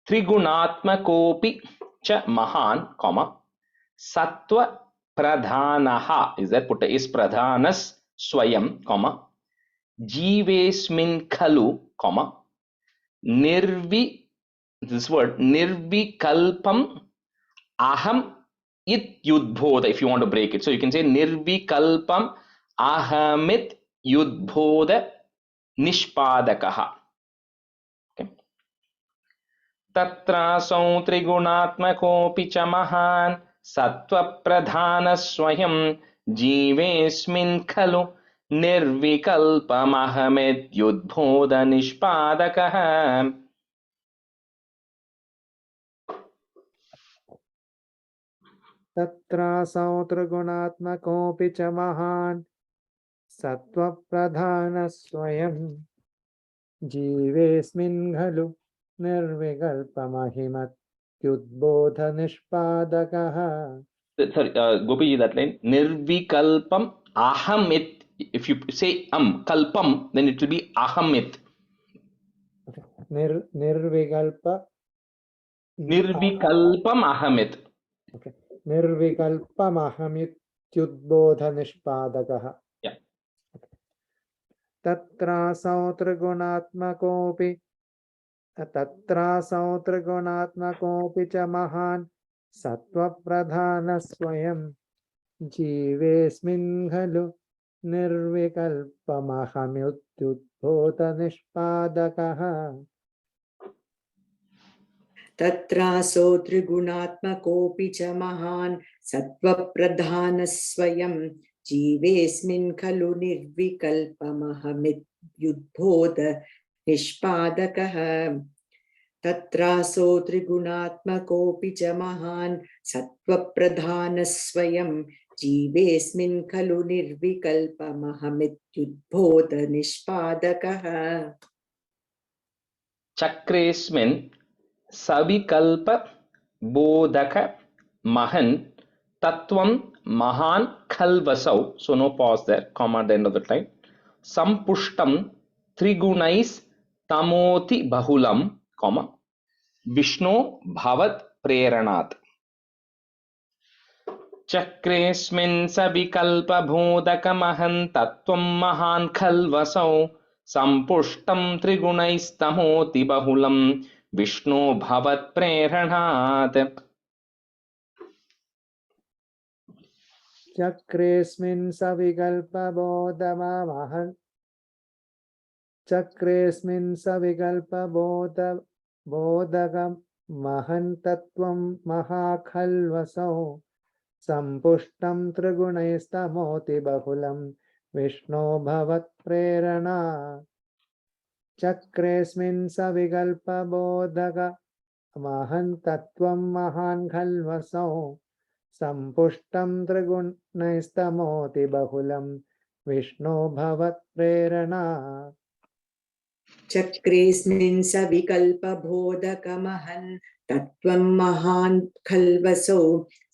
trigunaatmakopi cha mahan, sattva pradhanaha, is there put is pradhanas swayam, jivesmin khalu, this word nirvikalpam aham it yudbodha, if you want to break it. So you can say nirvikalpam ahamit yudbodha निष्पादकः. Okay. तत्रासौ त्रिगुणात्मकोऽपि च महान् सत्त्वप्रधानः स्वयं जीवेऽस्मिन् खलु निर्विकल्पमहमित्युद्बोधनिष्पादकः. तत्रासौ त्रिगुणात्मकोऽपि च महान् सत्त्वप्रधानः स्वयं जीवेऽस्मिन् खलु निर्विकल्पमहिमत्युद्बोधनिष्पादकः. Sorry, Gopiji, that line, nirvikalpam ahamit. If you say kalpam, then it will be ahamit. निर्विकल्प Nirvikalpam ahamit. Okay. निर्विकल्पमहमित्युद्बोधनिष्पादकः. Yeah. तत्रासौ त्रिगुणात्मकोऽपि च महान् सत्त्वप्रधानः स्वयं जीवेऽस्मिन् खलु निर्विकल्पमहमित्युद्बोधनिष्पादकः. तत्रासौ त्रिगुणात्मकोऽपि च महान् सत्त्वप्रधानः स्वयं जीवेऽस्मिन् खलु निर्विकल्पमहमित्युद्बोध निष्पादकः. तत्रासौ त्रिगुणात्मकोऽपि च महान् सत्त्वप्रधानः स्वयं जीवेऽस्मिन् खलु निर्विकल्पमहमित्युद्बोध निष्पादकः. चक्रेस्मिन् सविकल्प बोधक महन् तत्वं महान् खल्वसौ. So no pause there, comma at the end of the line. Sampushtam त्रिगुणैस् तमोति बहुलं, comma, Vishnu भवत् प्रेरणात्. चक्रेस्मिन् सविकल्पबोधकमहन् तत्त्वं महान् खल्वसौ सम्पुष्टं त्रिगुणैस्तमोति बहुलं विष्णु भवत् प्रेरणात्. चक्रेस्मिन् सविकल्पबोधकमहन् तत्त्वं महाखल्वसौ सम्पुष्टं त्रिगुणैस्तमोति बहुलं विष्णो भवत् प्रेरणा. चक्रेस्मिन् सविकल्पबोधकमहन् तत्त्वं महान् खल्वसौ सम्पुष्टं त्रिगुणैस्तमोति बहुलं विष्णो भवत् प्रेरणा. चक्रेस्मिन् सविकल्पबोधकमहन् तत्त्वं महान् खल्वसौ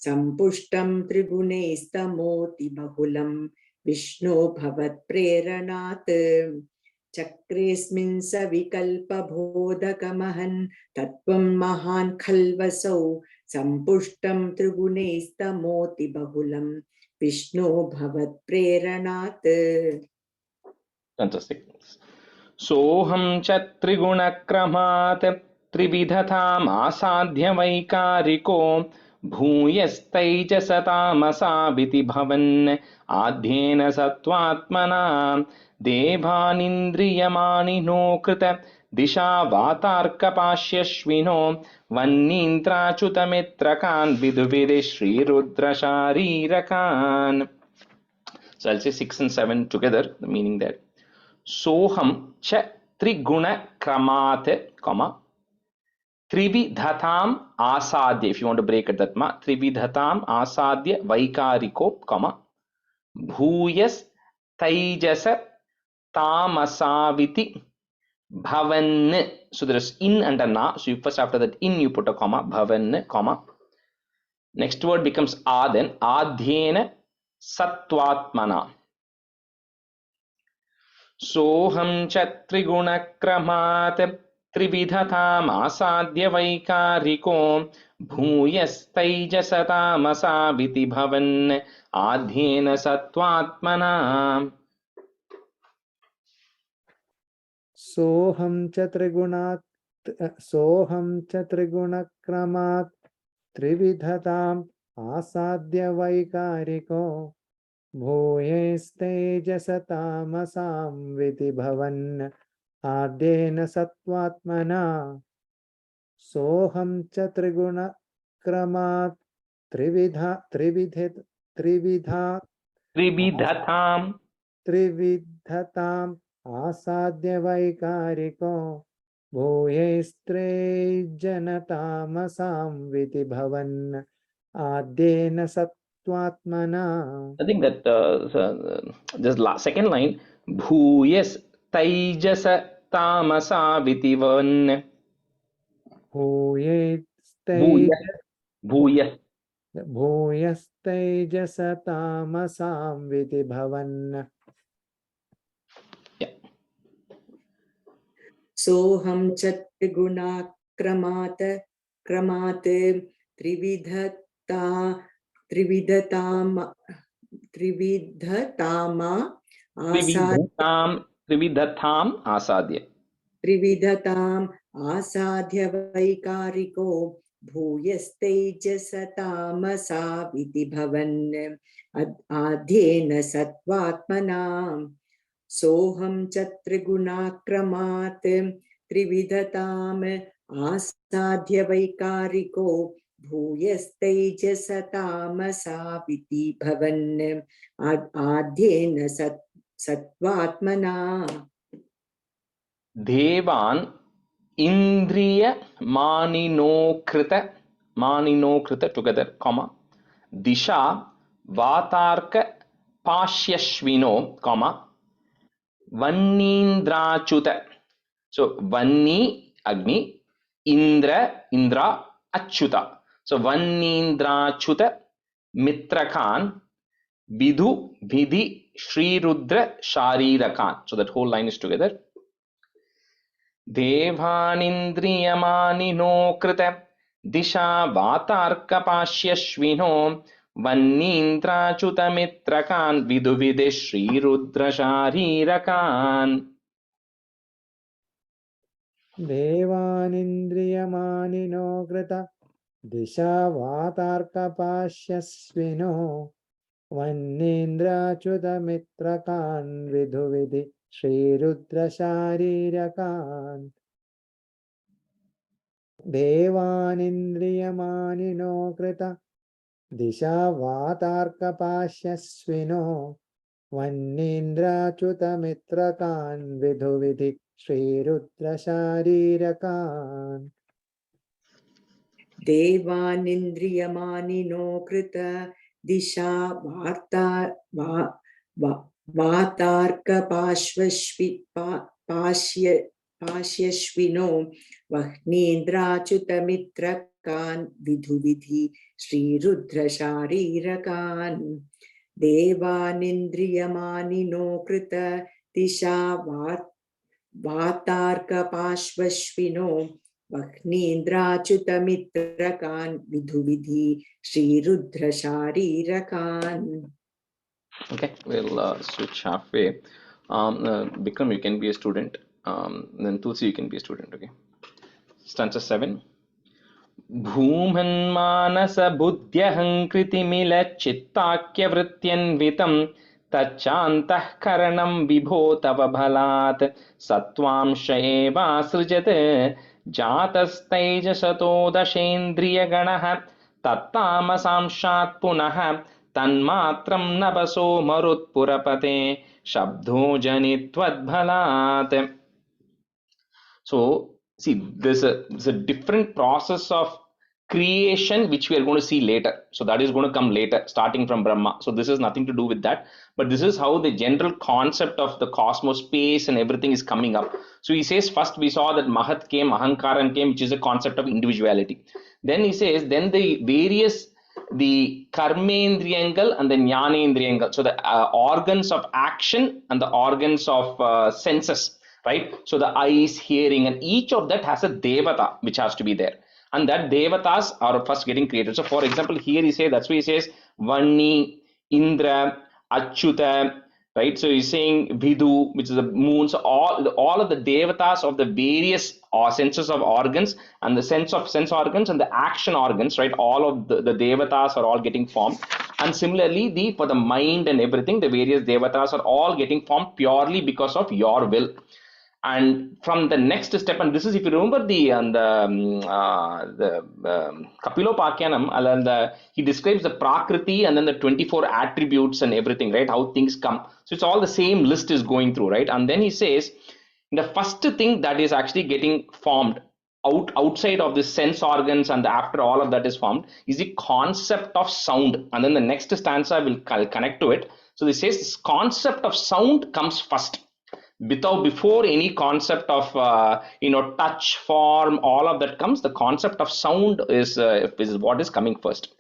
सम्पुष्टं त्रिगुणैस्तमोति बहुलं विष्णो भवत् प्रेरणात्. चक्रेस्मिन् सविकल्पबोधकमहन् तत्त्वं महान् खल्वसौ सम्पुष्टं त्रिगुणैस्तमोति बहुलं विष्णो भवत् प्रेरणात्. Fantastic. सोऽहं च त्रिगुणक्रमात् त्रिविधतामासाद्य वैकारिको भूयस्तैजसतामसाविति भवन् आद्येन सत्त्वात्मना देवानिन्द्रियमानिनो कृत दिशा वातार्कपाश्यश्विनो वह्नीन्द्राच्युतमित्रकान् विदुविदे श्रीरुद्रशारीरकान्. So I'll say 6 and 7 together, the meaning there. Soham cha triguna kramat, comma, trividhatam asadya. If you want to break it, that ma, trividhatam asadya vaikariko, comma, bhuyas taijasa tamasaviti bhavan. So there is in and a na. So you first after that in you put a comma, bhavan, comma. Next word becomes a, then adhyena sattvatmana. सोऽहं च त्रिगुणक्रमात् त्रिविधतामासाद्य वैकारिको भूयस्तैजसतामसाविति भवन् आद्येन सत्त्वात्मना. सोऽहं च त्रिगुणक्रमात् त्रिविधताम् आसाद्य वैकारिको भूयैस्तेजसतामसां विधिभवन् आद्येन सत्त्वात्मना सोऽहं च त्रिगुणक्रमात् Tribidhatam. त्रिविधताम् आसाद्य वैकारिको भूयैस्त्रेजनतामसां विधिभवन् आद्येन सत्त्वात्मना I think that just second line, Bhuyas Taijasa Tamasa Vitivan. भूयैस्तेज Bhuyas. भूयस्तैजसतामसां विधिभवन् Yeah. सोऽहं च क्रमात् त्रिविधता त्रिविधतामा Tribidhatam Asadya. त्रिविधताम् आसाद्य वैकारिको भूयस्तैजसतामसा विधिभवन् आद्येन सत्त्वात्मना सोऽहं च त्रिगुणाक्रमात् त्रिविधताम् आसाद्य वैकारिको भूयस्तैजसतामसा विधिभवन् आद्येन सत्त्वात्मना Devan Indriya Maninokrita together, comma, Disha Vatarka Pashyashvino, comma, Vannindrachuta. So Vanni Agni, Indra Achyuta. So Vannindrachuta Mitrakan Vidhu Vidhi Sri Rudra Sharirakan. So that whole line is together. Devanindriyamani krita disha vatarkapashyashvino vannindrachutamitrakan viduvide Sri Rudra Sharirakan. देवानिन्द्रियमानिनो कृत दिशा वातार्कपाश्यस्विनो वन्नीन्द्राच्युतमित्रकान् विधुविधि श्रीरुद्रशारीरकान् देवानिन्द्रियमानिनो कृत दिशा वातार्कपाश्यस्विनो वन्नीन्द्राच्युतमित्रकान् विधुविधि श्रीरुद्रशारीरकान् देवानिन्द्रियमानिनो कृत दिशा वातार्कपाश्यश्विनो वह्नीन्द्राच्युतमित्रकान् विधुविधि श्रीरुद्रशारीरकान् देवानिन्द्रियमानिनो कृत दिशा वातार्कपाश्वश्विनो वह्नीन्द्राच्युतमित्रकान् विधुविधि श्रीरुद्रशारीरकान्. Okay, we'll switch halfway. Bikram, you can be a student. Then Tulsi, you can be a student. Okay. Stanza 7. भूमन्मानसबुद्ध्यहङ्कृतिमिलच्चित्ताख्यवृत्त्यन्वितं तच्चान्तःकरणं विभो तव बलात् सत्त्वांश एवासृजत् जातस्तैजसतो दशेन्द्रियगणः तत्तामसांशात् पुनः तन्मात्रं नभसो मरुत्पुरपते शब्दो जनित्वद्बलात्. So see, there's a different process of creation which we are going to see later. So that is going to come later, starting from Brahma. So this has nothing to do with that, but this is how the general concept of the cosmos, space and everything is coming up. So he says, first we saw that Mahat came, Ahankaran came, which is a concept of individuality. Then he says, then the karmendriyangal and the jnanendriyangal. So the organs of action and the organs of senses. Right? So the eyes, hearing, and each of that has a devata which has to be there. And that devatas are first getting created. So for example, here he says, that's why he says Vanni, Indra, Achyuta, right? So he's saying Vidhu, which is the moon. So all of the devatas of the various senses of organs and the sense organs and the action organs, right? All of the devatas are all getting formed. And similarly, for the mind and everything, the various devatas are all getting formed purely because of your will. And from the next step, and this is, if you remember the Kapilopakyanam, he describes the Prakriti and then the 24 attributes and everything, right? How things come. So it's all the same list is going through, right? And then he says the first thing that is actually getting formed outside of the sense organs, and after all of that is formed, is the concept of sound. And then the next stanza will connect to it. So this says this concept of sound comes first. Before any concept of touch, form, all of that comes, the concept of sound is what is coming first.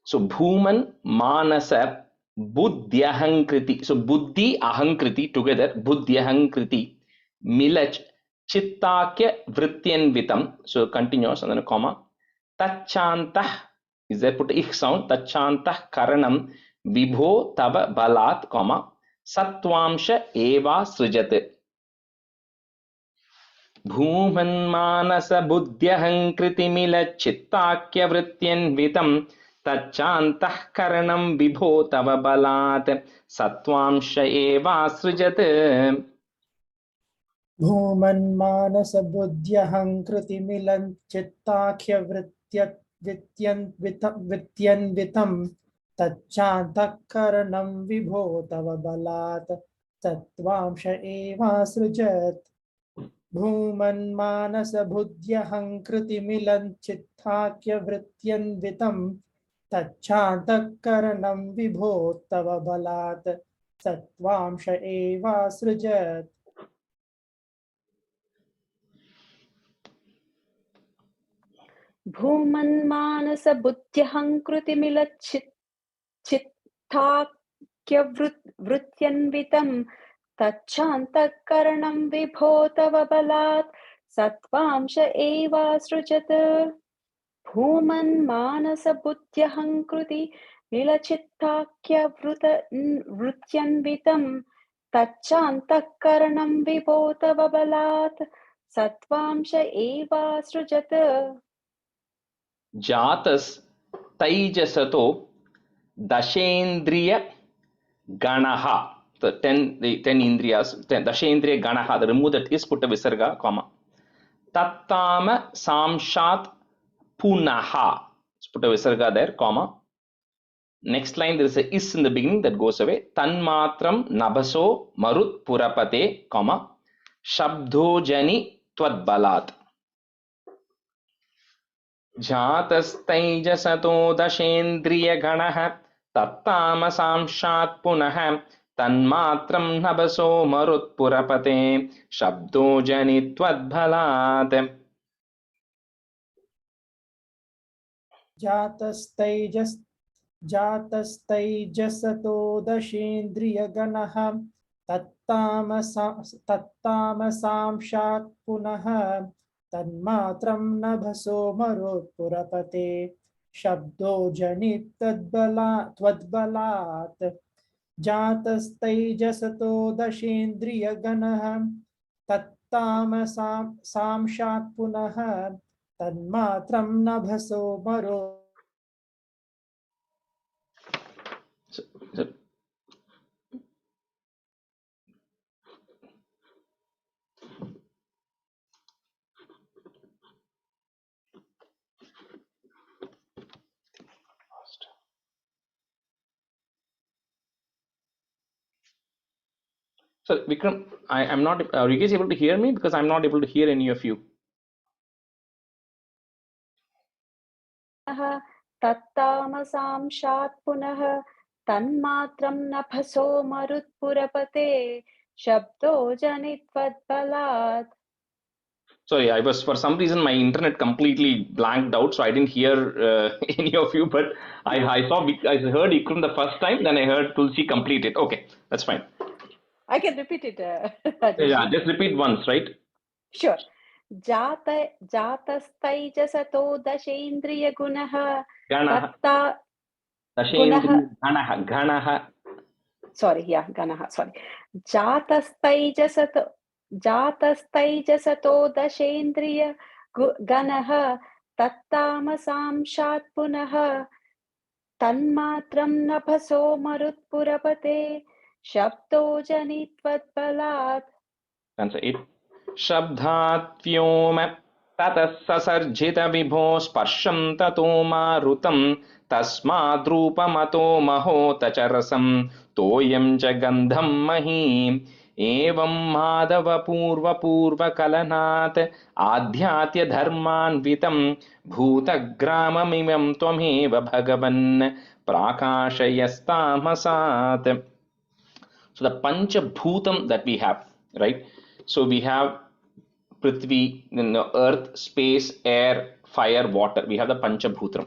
So bhuman manasa buddhyahankriti. So buddhi ahankriti together, buddhyahankriti milach chittakya vrityanvitam. So continuous and then a comma. Tachantah, is there put ich sound? Tachantah karanam vibho tava balat, comma. Satvamsha eva srijat. Bhumanmanasa buddhyahankriti mila chittakya vrityanvitam tachantah karanam vibho tava balat satvamsha eva srijat. भूमन्मानसबुद्ध्यहङ्कृतिमिलन् चित्ताख्यवृत्त्यन्वितं तच्चान्तःकरणं विभो तव बलात् तत्त्वांश एवासृजत् भूमन्मानसबुद्ध्यहङ्कृतिमिलन् चित्ताख्यवृत्त्यन्वितं तच्चान्तःकरणं विभो तव बलात् तत्त्वांश एवासृजत् भूमन्मानसबुद्ध्यहङ्कृतिमिलच्चित्ताख्यवृत्त्यन्वितं तच्चान्तःकरणं विभो तव बलात् सत्त्वांश एवासृजत् भूमन्मानसबुद्ध्यहङ्कृतिमिलचित्ताख्यवृत्त्यन्वितं तच्चान्तःकरणं विभो तव बलात् सत्त्वांश एवासृजत् Jatas taijasato dashendriya ganaha. The 10 indriyas, dashendriya ganaha, the remove that is, put a visarga, comma. Tattama samshat punaha. Put a visarga there, comma. Next line, there is a is in the beginning that goes away. Tanmatram nabaso marut purapate, comma. Shabdojani twadbalat. जातस्तैजसतो दशेन्द्रियगणः तत्तामसांशात् पुनः तन्मात्रं नभसो मरुत्पुरपते शब्दो जनित्वद्बलात् जातस्तैजसतो दशेन्द्रियगणः तत्तामसांशात् पुनः तन्मात्रं नभसो मरुत्पुरपते शब्दो जनित्वद्बलात् जातस्तैजसतो दशेन्द्रियगणः तत्तामसांशात् पुनः तन्मात्रं नभसो So Vikram, I am not, are you guys able to hear me? Because I'm not able to hear any of you. तत्तामसांशात् पुनः तन्मात्रं नभसो मरुत्पुरपते शब्दो जनित्वद्बलात्. Sorry, I was, for some reason my internet completely blanked out, so I didn't hear any of you. But I heard Ikram the first time, then I heard Tulsi complete it. Okay, that's fine. I can repeat it. Yeah, just repeat once, right? Sure. जातस्तैजसतो दशेन्द्रियगुणः जातस्तैजसतो दशेन्द्रियगणः तत्तामसांशात् पुनः तन्मात्रं नभसो मरुत्पुरपते शब्दो जनित्वद्बलात्. Answer 8. Shabdhat vyoma tatah sasarjita vibho sparsham tato marutam tasmadrupamato mahotacharasam toyam cha gandham mahim evam madhava purva purva kalanat adhyatya dharmanvitam bhutagramamimam tvameva bhagavan prakashayastamasat. So the pancha bhutam that we have, right? So we have Prithvi, earth, space, air, fire, water. We have the pancha bhutam.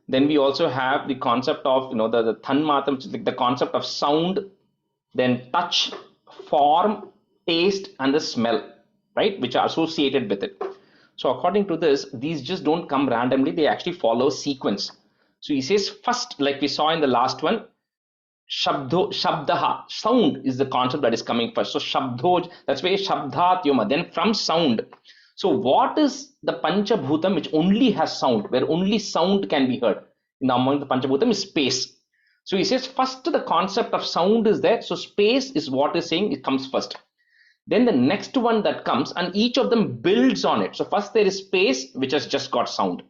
Then we also have the concept of the tanmatram, which is like the concept of sound, then touch, form, taste, and the smell, right? Which are associated with it. So according to this, these just don't come randomly, they actually follow sequence. So he says first, like we saw in the last one, shabdaha, sound is the concept that is coming first. So shabdho, that's why shabdhat yoma, then from sound. So what is the panchabhutam which only has sound, where only sound can be heard? Among the panchabhutam is space. So he says first the concept of sound is there. So space is what is saying, it comes first. Then the next one that comes, and each of them builds on it. So first there is space, which has just got sound.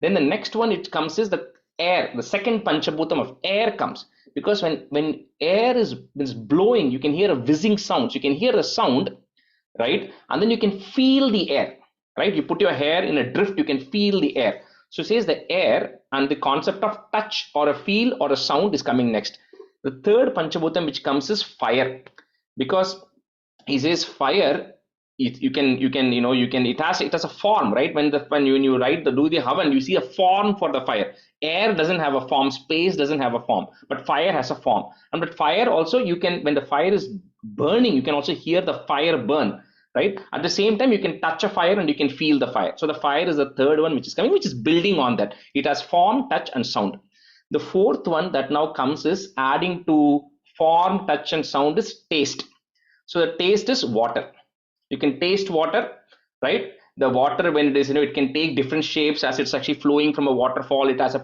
Then the next one it comes is the air, the second panchabhutam of air comes. Because when air is blowing, you can hear a whizzing sound. So you can hear a sound, right? And then you can feel the air, right? You put your hair in a drift, you can feel the air. So it says the air, and the concept of touch or a feel or a sound is coming next. The third panchabhutam which comes is fire, because he says fire, it has a form, right? When you do the havan, you see a form for the fire. Air doesn't have a form, space doesn't have a form, but fire has a form. And but fire also, when the fire is burning, you can also hear the fire burn, right? At the same time, you can touch a fire and you can feel the fire. So the fire is the third one which is coming, which is building on that. It has form, touch, and sound. The fourth one that now comes is adding to form, touch, and sound is taste. So the taste is water. You can taste water, right? The water, when it is, it can take different shapes as it's actually flowing from a waterfall. It has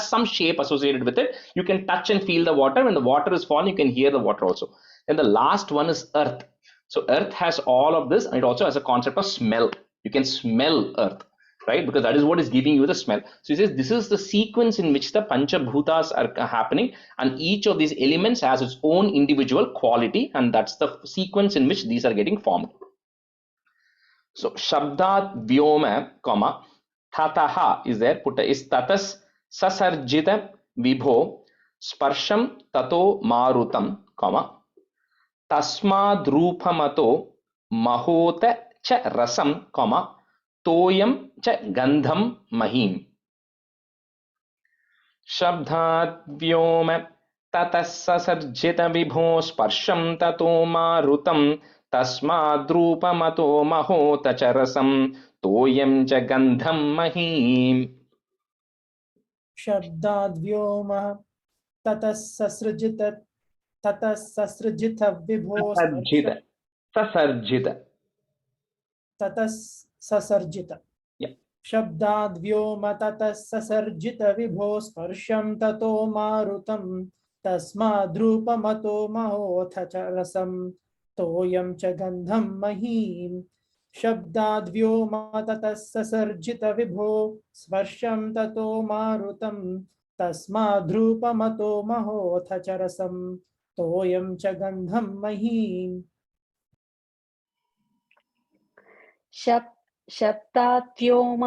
some shape associated with it. You can touch and feel the water. When the water is falling, you can hear the water also. Then the last one is earth. So earth has all of this, and it also has a concept of smell. You can smell earth, right? Because that is what is giving you the smell. So he says this is the sequence in which the panchabhutas are happening, and each of these elements has its own individual quality, and that's the sequence in which these are getting formed. So shabdat vyoma, comma, tataha is there, put is tatas sasarjita vibho sparsham tato marutam, comma, tasmadrupamato mahota cha rasam, comma, toyam cha gandham mahim. Shabdat vyoma tatas sasarjita vibho sparsham tato marutam tasmadrupamato mahotacharasam toyam cha gandham mahim. शब्दाद्व्योमः ततः ससृजित विभो Sasarjita. ततः ससर्जित Yeah. शब्दाद्व्योम ततः ससर्जित विभो स्पर्शं ततो मारुतं तस्माद्रूपमतो महोऽथ च रसं तोयं च गन्धं महीम्. शब्दाद्व्योम ततः ससर्जित विभो स्पर्शं ततो मारुतं तस्माद्रूपमतो महोऽथ च रसं तोयं च गन्धं महीम्. शब्दाद्व्योम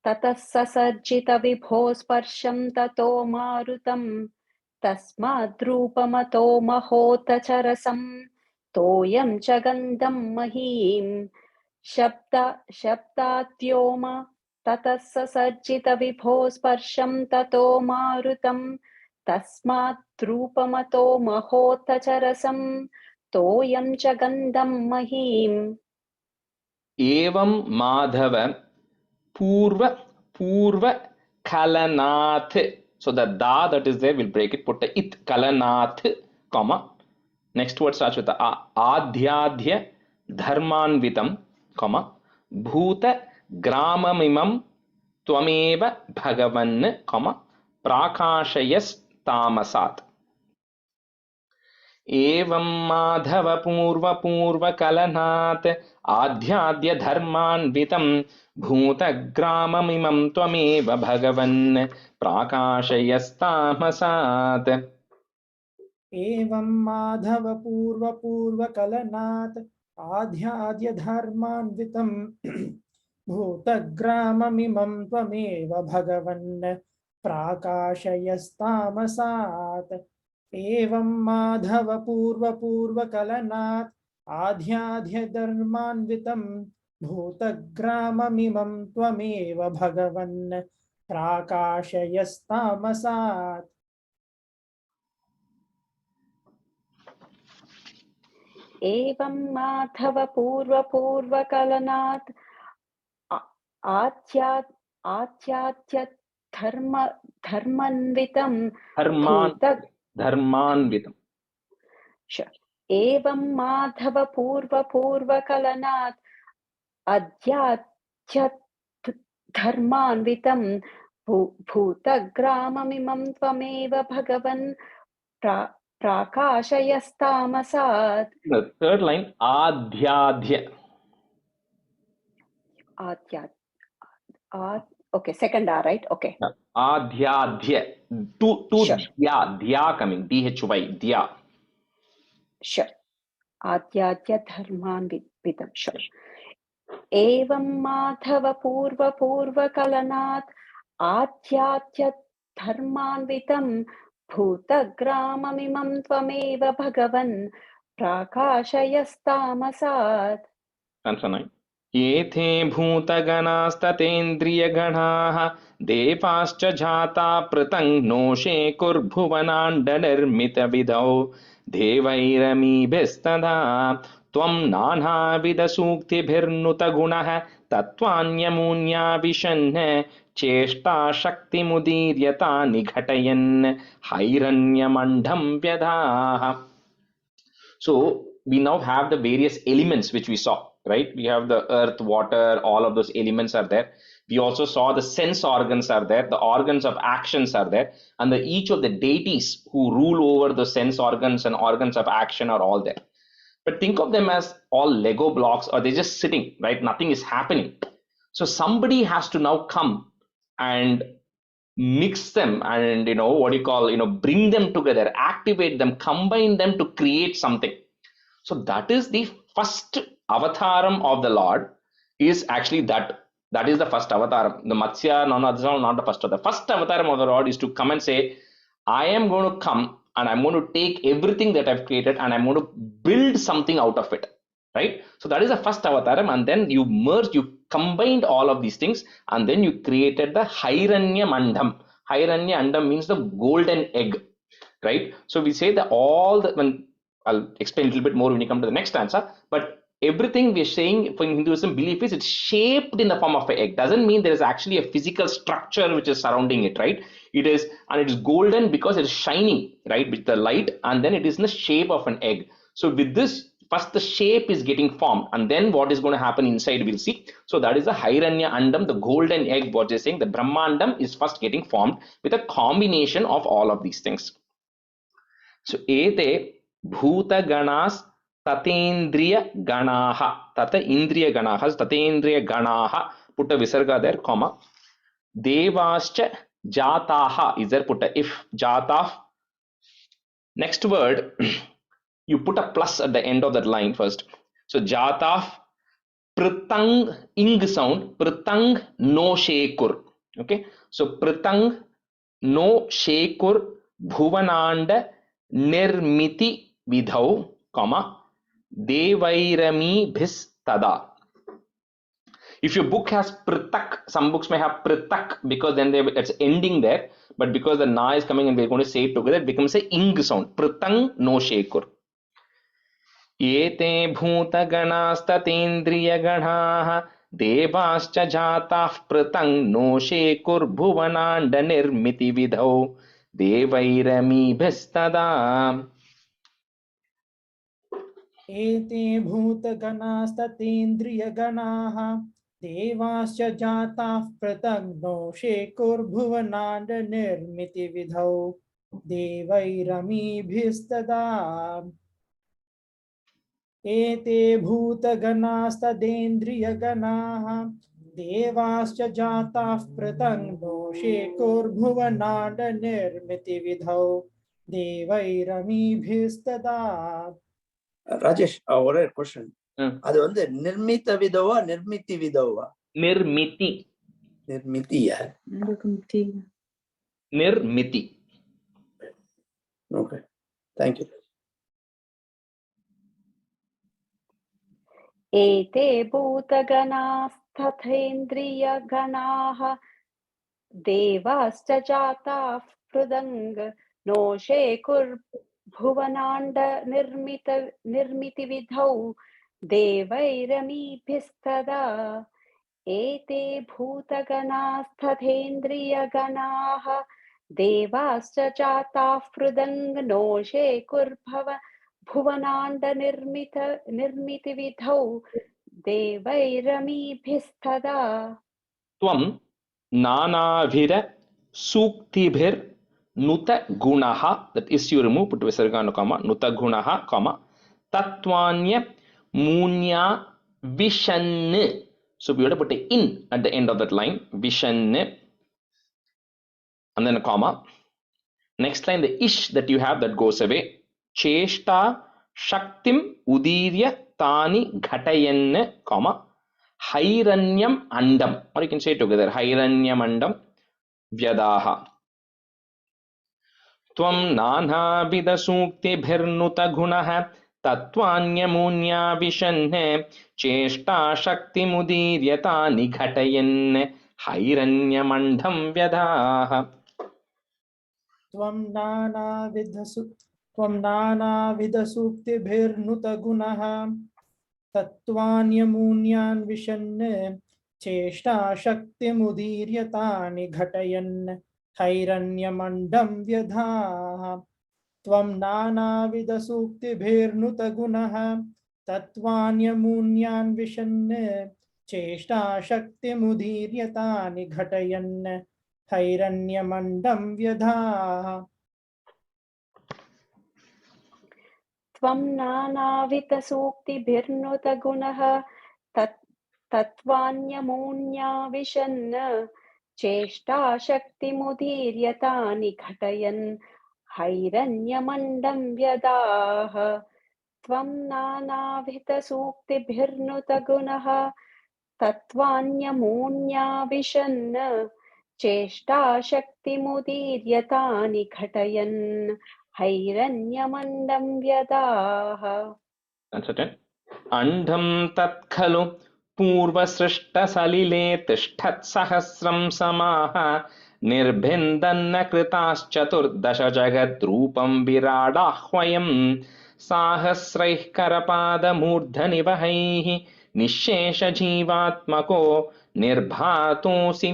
ततः ससर्जित विभो स्पर्शं ततो मारुतं तस्माद्रूपमतो महोत च रसं तोयं च गन्धं महीम्. शब्दाद्व्योम ततः ससर्जित विभो स्पर्शं ततो मारुतं तस्माद्रूपमतो महोत च रसं तोयं च गन्धं महीम्. Evam madhava purva kalanath. So the da that is there, we'll break it, put the it kalanath, comma. Next word starts with the adhyadhya dharmanvitam, comma. Bhuta gramamimam tvameva bhagavan, comma. प्राकाशयस्तामसात् एवं माधव पूर्वकलनात् आध्याद्य धर्मान्वितं भूतग्राममिमं त्वमेव भगवन् प्राकाशयस्तामसात् एवं माधव पूर्वकलनात् आध्याद्य धर्मान्वितं भूतग्राममिमं त्वमेव भगवन् प्राकाशयस्तामसात् एवं माधव पूर्वकलनात् आध्याद्य धर्मान्वितं भूतग्राममिमं त्वमेव भगवन् प्राकाशयस्तामसात् एवं माधव पूर्वकलनात् आच्याद्य धर्मान्वितं धर्मान्वितं एवं माधव पूर्वकलनात् अध्यात्य धर्मान्वितं भूतग्राममिमं त्वमेव भगवन् प्राकाशयस्तामसात्. The third line, adhyadhya. Okay, second R, right? Okay. Adhyadhya. Two Sure. dhya coming, dhy, dhya. Sure. आद्याद्य धर्मान्वितं. Sure. एवं माधव पूर्वकलनात् आध्यात्य धर्मान्वितं भूतग्राममिमं त्वमेव भगवन् प्राकाशयस्तामसात्. Answer 9. एते भूतगणास्ततेन्द्रियगणाः देवाश्च जाता पृतं नोषे कुर्भुवनाण्डनिर्मितविधौ देवैरमीभिस्तदा त्वं नानाविधसूक्तिभिर्नुतगुणः तत्त्वान्यमून्या vision चेष्टाशक्तिमुदीर्यता निघटयन् हैरण्यमण्डं व्यधाः. So we now have the various elements which we saw, right? We have the earth, water, all of those elements are there. We also saw the sense organs are there, the organs of actions are there, and each of the deities who rule over the sense organs and organs of action are all there. But think of them as all Lego blocks, or they're just sitting, right? Nothing is happening. So somebody has to now come and mix them and bring them together, activate them, combine them to create something. So that is the first avataram of the Lord, is actually that is the first avataram. The Matsya, not the first. The first avataram of the Lord is to come and say, I am going to come and I'm going to take everything that I've created and I'm going to build something out of it, right? So that is the first avataram, and then you combined all of these things, and then you created the Hiranya Mandam. Hiranya Andam means the golden egg, right? So we say that when I'll explain a little bit more when you come to the next answer, but everything we're saying for Hinduism belief is it's shaped in the form of an egg. Doesn't mean there is actually a physical structure which is surrounding it, right? It is golden because it is shining, right, with the light, and then it is in the shape of an egg. So with this, first the shape is getting formed, and then what is going to happen inside we'll see. So that is the Hiranya Andam, the golden egg. What they're saying, the Brahmandam is first getting formed with a combination of all of these things. So ete bhuta ganas tatendriya ganaha, tata indriya ganahas, tatendriya ganaha, put a visarga there, comma, devascha jataha is there, put a if, jataf. Next word, you put a plus at the end of that line first. So jataf pritang ing sound, pritang no shekur. Okay, so pritang no shekur bhuvananda nirmiti vidhau, comma, devairami bhis tada. If your book has pritak, some books may have pritak because then it's ending there, but because the na is coming and we're going to say it together, it becomes a ing sound. Pritang no shekur. Ete bhuta ganastatendriya ganaha devascha jatah pritang no shekur bhuvananda nirmiti vidhau devairami bhistada. एते भूतगणास्ततेन्द्रियगणाः देवाश्च जाताः पृथग्नो शेकुर्भुवनाण्ड निर्मितिविधौ देवैरमीभिस्तदा एते भूतगणास्तदेन्द्रियगणाः देवाश्च जाताः पृथग्नो शेकुर्भुवनाण्ड निर्मितिविधौ देवैरमीभिस्तदा ராஜேஷ் ஒரே question ம். அது வந்து நிர்மித்த விதவா நிர்மித்தி விதவா Nirmiti. நிர்மித்தியா Nirmiti. Okay thank you एते भूतगणास्तथेन्द्रियगणाः देवाश्च जाताः पृथङ् नो शेकुर्भुवनाण्ड निर्मितिविधौ देवैरमीभिस्तदा एते भूतगणास्तथेन्द्रियगणाः देवाश्च जाताः पृथङ् नो शेकुर्भुवनाण्ड निर्मितिविधौ देवैरमीभिस्तदा Tvam nanavira suktibhir nuta gunaha, that is you remove, put visarga no comma, nuta gunaha comma tatvanya munya vishanne. So we have to put a in at the end of that line, vishanne, and then a comma. Next line, the ish that you have, that goes away. Cheshta shaktim udirya tani ghatayanne comma hairanyam andam, or you can say it together, hairanyam andam vyadaha. Tvam nanavida suktibhirnuta gunaha tatvanyamoonya vishanne cheshta shakti mudiryatani ghatayanne hairanyamandam vyadaha. त्वं नानाविधसूक्तिभिर्नुतगुणः तत्त्वान्यमून्यान् vision चेष्टाशक्तिमुदीर्यतानि घटयन् हैरण्यमण्डं व्यधाः त्वं नानाविधसूक्तिभिर्नुतगुणः तत्त्वान्यमून्यान् vision चेष्टाशक्तिमुदीर्यतानि घटयन् हैरण्यमण्डं व्यधाः त्वं नानाविधसूक्तिभिर्नुतगुणः तत्त्वान्यमून्या विशन् चेष्टाशक्तिमुदीर्यतानि घटयन् हैरण्यमण्डं व्यदाः त्वं नानाविधसूक्तिभिर्नुतगुणः तत्त्वान्यमून्या विशन् चेष्टाशक्तिमुदीर्यतानि घटयन् हैरण्यमण्डं व्यदाः. That's it. Andham tat khalu पूर्वसृष्टसलिले तिष्ठत्सहस्रं समाः निर्भिन्दन्न कृताश्चतुर्दश जगद्रूपं विराडाह्वयं साहस्रैः करपादमूर्धनिवहैः निःशेषजीवात्मको निर्भातोऽसि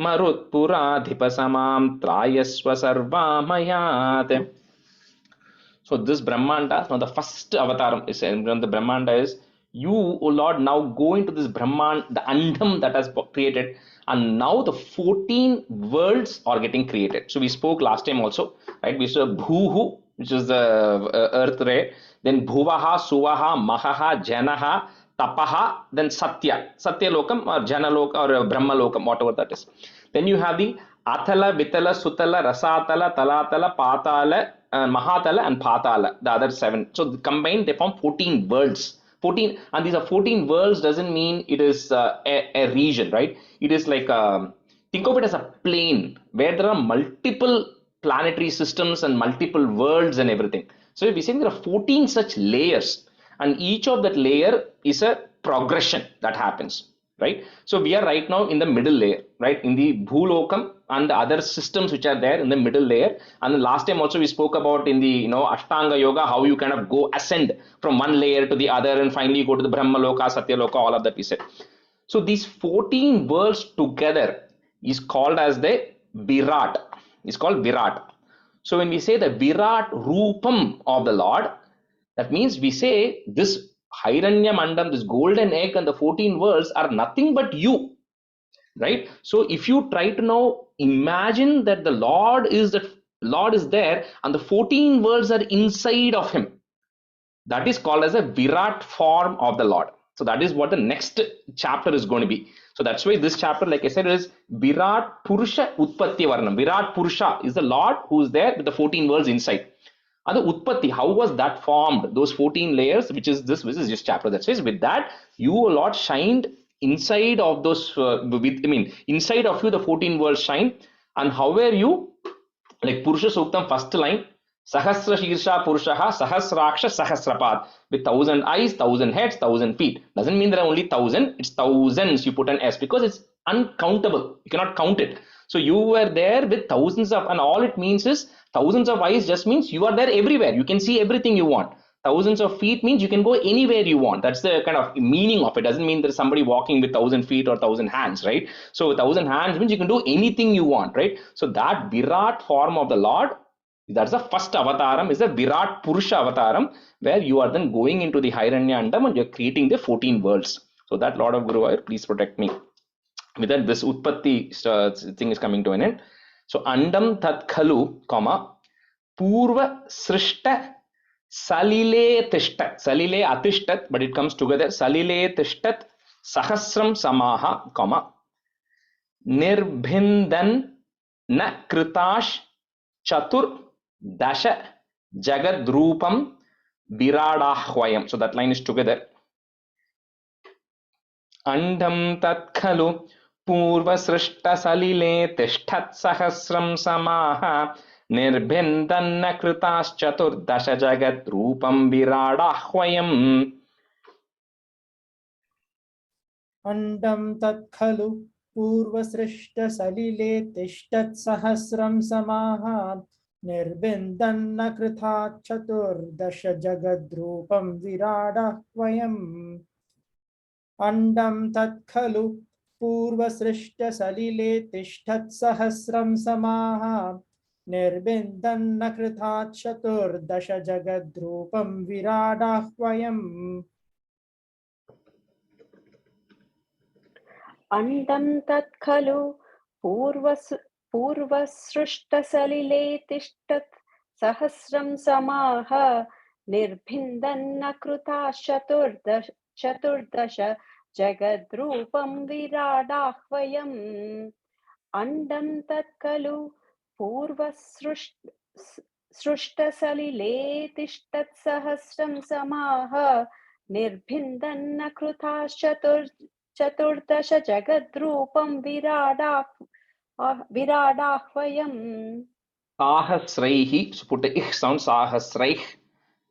मरुत्पुराधिपसमां त्रायस्व सर्वामयात्. So this Brahmanda, now the first avataram is the Brahmanda is, you, O Lord, now go into this Brahman, the Andham that has created, and now the 14 worlds are getting created. So we spoke last time also, right? We saw Bhuhu, which is the earth ray, then Bhuvaha, Suvaha, Mahaha, Janaha, Tapaha, then Satya, Satya Lokam or Jana Lokam or Brahma Lokam, whatever that is. Then you have the Athala, Vitala, Sutala, Rasatala, Talatala, Patala, Mahatala and Patala, the other 7. So combined they form 14 worlds. 14, and these are 14 worlds doesn't mean it is a region, right? It is like think of it as a plane where there are multiple planetary systems and multiple worlds and everything. So if we say there are 14 such layers, and each of that layer is a progression that happens, right? So we are right now in the middle layer, right? In the Bhulokam and the other systems which are there in the middle layer. And the last time also we spoke about in the Ashtanga Yoga, how you kind of go ascend from one layer to the other and finally you go to the Brahma Loka, Satya Loka, all of that we said. So these 14 worlds together is called as the Virat. It's called Virat. So when we say the Virat Rupam of the Lord, that means we say this Hiranya Mandam, this golden egg and the 14 worlds are nothing but you. Right? So if you try to now imagine that the Lord is there and the 14 worlds are inside of him, that is called as a Virat form of the Lord. So that is what the next chapter is going to be. So that's why this chapter, like I said, is Virat Purusha Utpatti Varnam. Virat Purusha is the Lord who is there with the 14 worlds inside. And the Utpatti, how was that formed? Those 14 layers, which is this just chapter that says, with that, you, O Lord, shined inside of those, inside of you, the 14 worlds shine. And how were you? Like Purusha Suktam, first line, Sahasra Shirsha Purushaha, Sahasraksha Sahasrapad, with 1,000 eyes, 1,000 heads, 1,000 feet. Doesn't mean there are only 1,000, it's thousands. You put an S because it's uncountable. You cannot count it. So you were there with thousands of, and all it means is thousands of eyes just means you are there everywhere. You can see everything you want. Thousands of feet means you can go anywhere you want. That's the kind of meaning of it. Doesn't mean there's somebody walking with 1,000 feet or 1,000 hands, right? So 1,000 hands means you can do anything you want, right? So that Virat form of the Lord, that's the first avataram, is the Virat Purusha avataram, where you are then going into the Hiranyandam and you're creating the 14 worlds. So that Lord of Guruvayur, please protect me. With that, this Utpatti thing is coming to an end. So Andam Tat Khalu, comma, Purva Srishta Salile Tishtat. Salile Atishtat, but it comes together. Salile Tishtat Sahasram Samaha, comma, Nirbhindan Na Kritash Chatur Dasha Jagadrupam Viradahvayam. So that line is together. Andam tat khalu purva srishta salile tishtat sahasram samaha nirbhindanna kritas chaturdasha jagat rupam viradahvayam. Andam tat khalu purvasrishta salile tishtat sahasram samaha nirbindanna krithat chaturdasha jagadrupam viradahvayam. Andam tat khalu purvasrishta salile tishtat sahasram samaha nirbindanna krithat chaturdasha jagadrupam viradahvayam. Andam tat khalu purvasrishta salile tishtat sahasram samaha nirbhindanna krutash chaturdasha jagadrupam viradahvayam. Andam tat khalu purvasrishta salile tishtat sahasram samaha nirbhindanna krutash chaturdasha jagadrupam viradahvayam. Sahasraihi, so put the ich sound, Sahasraih,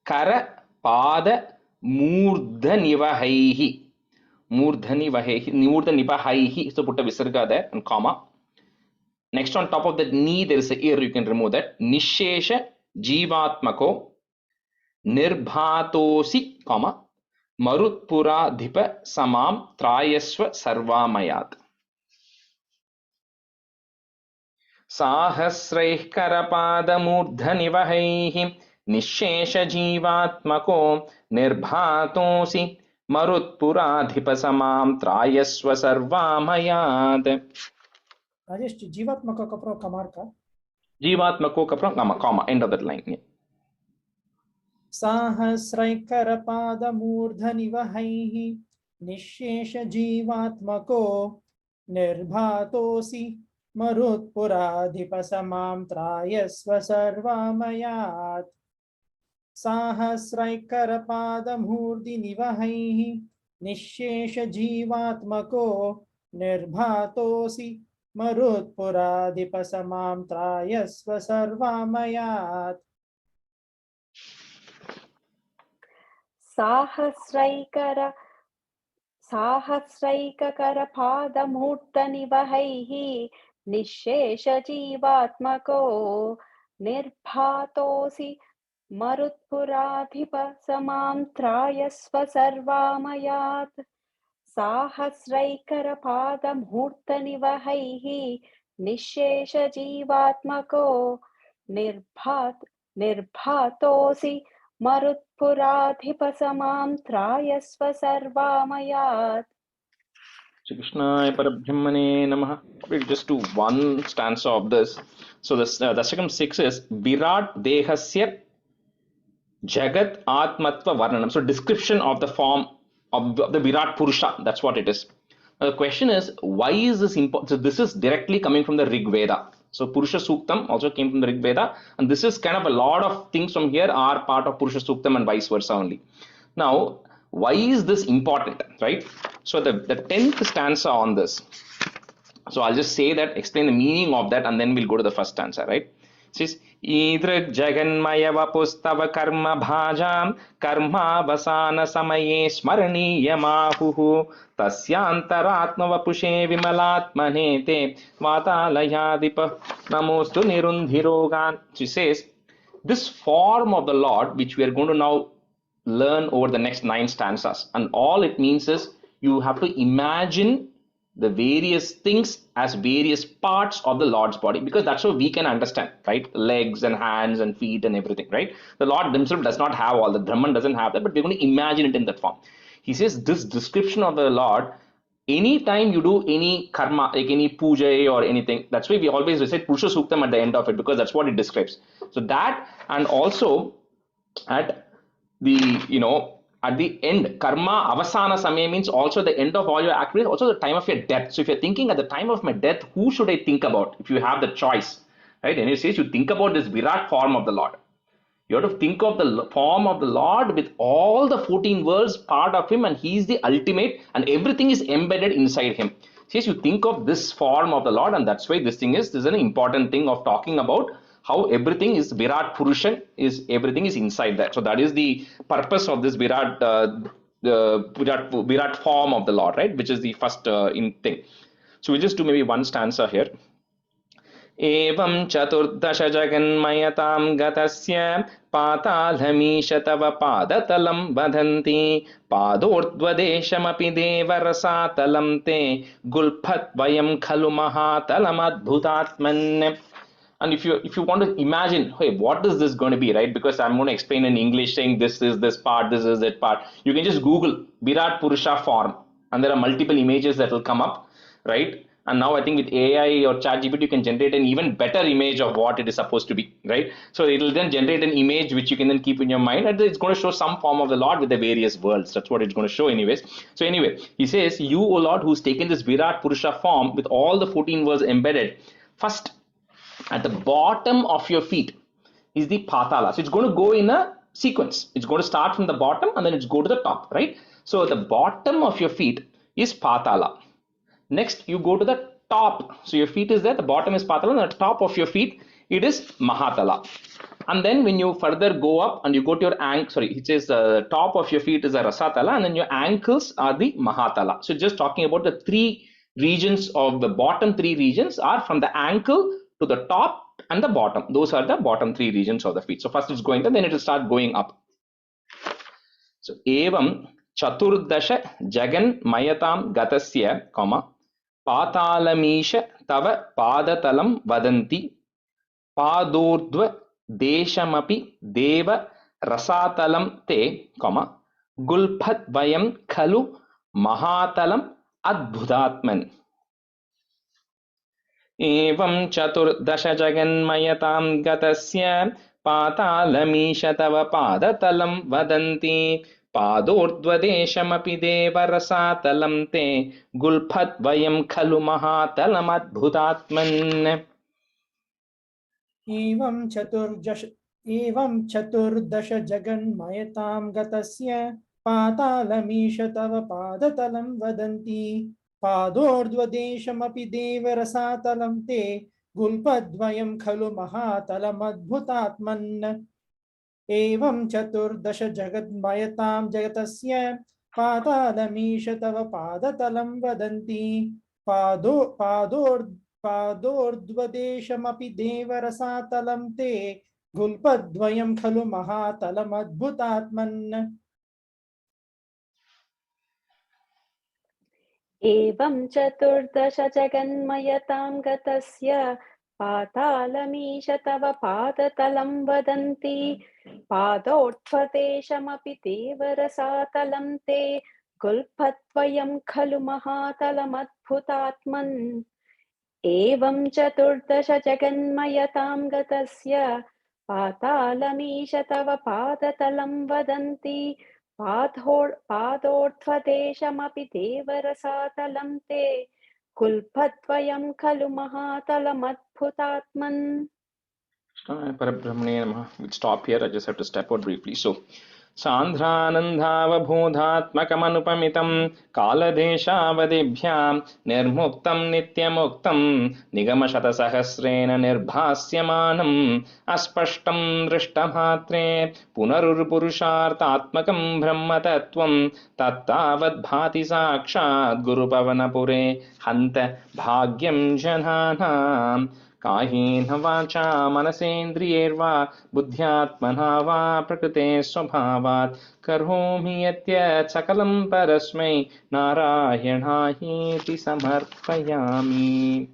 Kara Pada Murdhanivahaihi. Murdhanivahaihi, so put a visarga there and comma. Next, on top of that ni, there is a ear, you can remove that. Nishesha Jivatmako Nirbhatosi, comma, Marutpura Dhipa Samam Trayasva Sarvamayat. Sahasraih Karapada Murdhanivahaihi Nishesha Jivatmako Nirbhatosi Marutpuradhipa Samam Trayasva Sarvamayat. Rajesh, Jivatmaka kapro kamarka. Jivatmako kapro, comma, end of that line. Yeah. Sahasraikarapada murdhanivahaihi nishesha jivatmako nirbhatosi marutpuradhipasamam trayasva sarvamayat. Sahasraikarapada murdhanivahaihi nishesha jivatmako nirbhatosi marutpuradhipasamam trayasva sarvamayat. Sahasraikara padamurtanivahaihi nishesha jivatmako nirbhatosi marutpuradhipa samam trayasva sarvamayat. Sahasraikara padamurtanivahaihi nishesha jivatmako nirbhatosi मरुत्पुराधिपसमां त्रायस्व सर्वामयात्. Shri Krishna Parabhramane Namaha. We'll just do one stanza of this. So the Dasakam 6 is Virat Dehasya Jagat Atmatva Varnanam. So description of the form of the Virat Purusha. That's what it is. Now the question is, why is this important? So this is directly coming from the Rig Veda. So Purusha Suktam also came from the Rig Veda, and this is kind of a lot of things from here are part of Purusha Suktam and vice versa only. Now, why is this important, right? So the 10th stanza on this. So I'll just say that, explain the meaning of that, and then we'll go to the first stanza, right? It says, Idrak Jaganmaya Vapustava Karma Bhajam Karma Vasana Samaye Smaraniyamahuhu Tasyantaratma Vapushe Vimalatmanete Vatalayadipa Namostu Nirundhirogan. She says, this form of the Lord, which we are going to now learn over the next 9 stanzas, and all it means is you have to imagine the various things as various parts of the Lord's body, because that's how we can understand, right? Legs and hands and feet and everything, right? The Lord himself does not have all that. Brahman doesn't have that, but we're going to imagine it in that form. He says this description of the Lord, anytime you do any karma, like any puja or anything, that's why we always recite Purusha Suktam at the end of it, because that's what it describes. So that, and also at the, at the end, karma avasana samaya means also the end of all your activities, also the time of your death. So if you're thinking at the time of my death, who should I think about? If you have the choice, right? And it says you think about this Virat form of the Lord. You have to think of the form of the Lord with all the 14 worlds part of him, and he is the ultimate, and everything is embedded inside him. It says you think of this form of the Lord, and that's why this is an important thing of talking about how everything is Virat Purushan, is everything is inside that. So that is the purpose of this Virat form of the Lord, right? Which is the first thing. So we'll just do maybe one stanza here. Evam Chaturdasha Jaganmayatam Gatasya Patalamesha Tava Padatalam Vadanti Padordvadeshamapi Devarasatalam Te Gulphat Vayam Khalu Mahatalam Adbhutatman. And if you want to imagine, hey, what is this going to be, right? Because I'm going to explain in English saying this is this part, this is that part. You can just Google Virat Purusha form, and there are multiple images that will come up, right? And now I think with AI or ChatGPT, you can generate an even better image of what it is supposed to be, right? So it will then generate an image which you can then keep in your mind, and it's going to show some form of the Lord with the various worlds. That's what it's going to show anyways. So anyway, he says, you, O Lord, who's taken this Virat Purusha form with all the 14 worlds embedded, first, at the bottom of your feet is the patala. So it's going to go in a sequence. It's going to start from the bottom and then it's go to the top, right? So the bottom of your feet is patala. Next, you go to the top. So your feet is there, the bottom is patala, and the top of your feet, it is mahatala. And then when you further go up and you go to your ankle, it says the top of your feet is a rasatala, and then your ankles are the mahatala. So just talking about the 3 regions of the bottom 3 regions are from the ankle to the top and the bottom. Those are the bottom 3 regions of the feet. So first it's going down, then it will start going up. So evam Chaturdasha Jagan Mayatam Gatasya, Patalamisha Tava Padatalam Vadanti Padordva Deshamapi Deva Rasatalam Te, Gulphat Vayam Khalu Mahatalam Adbhutatman. Evam Chaturdasha Jaganmayatam Gatasya Patalamesha Tava Padatalam Vadanti Padordvadeshamapi Deva Rasatalam Te Gulphat Vayam Khalu Mahatalam Adbhutatman. एवं चतुर्दश जगन्मयतां गतस्य पातालमीश तव पादतलं वदन्ति पादोर्ध्वदेशमपि देवरसातलं ते गुल्पद्वयं खलु महातलमद्भुतात्मन् एवं चतुर्दश जगन्मयतां जगतस्य पातालमीश तव पादतलं वदन्ति पादोर्ध्वदेशमपि देवरसातलं ते गुल्पद्वयं खलु महातलमद्भुतात्मन् एवं चतुर्दश जगन्मयतां गतस्य पातालमीश तव पादतलं वदन्ति पादोत्थदेशमपि देवरसातलं ते गुल्फत्वयं खलु महातलमद्भुतात्मन् एवं चतुर्दश जगन्मयतां गतस्य पातालमीश तव पादतलं वदन्ति पादोर्ध्वदेशमपि देवरसातलं ते कुल्फद्वयं खलु महातलमद्भुतात्मन्. Parabrahmane Namaha. We'll stop here. I just have to step out briefly. So, सान्द्रानन्दावबोधात्मकमनुपमितं कालदेशावधिभ्यां निर्मुक्तं नित्यमुक्तं निगमशतसहस्रेण निर्भास्यमानम् अस्पष्टं दृष्टमात्रे पुनरुर्पुरुषार्थात्मकं ब्रह्मतत्त्वं तत्तावद्भाति साक्षात् गुरुपवनपुरे हन्त भाग्यं जनानाम् कायेन वाचा मनसेन्द्रियैर्वा बुद्ध्यात्मना वा प्रकृते स्वभावात् करोमि यद्यत् सकलं परस्मै नारायणायेति समर्पयामि.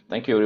Thank you everyone.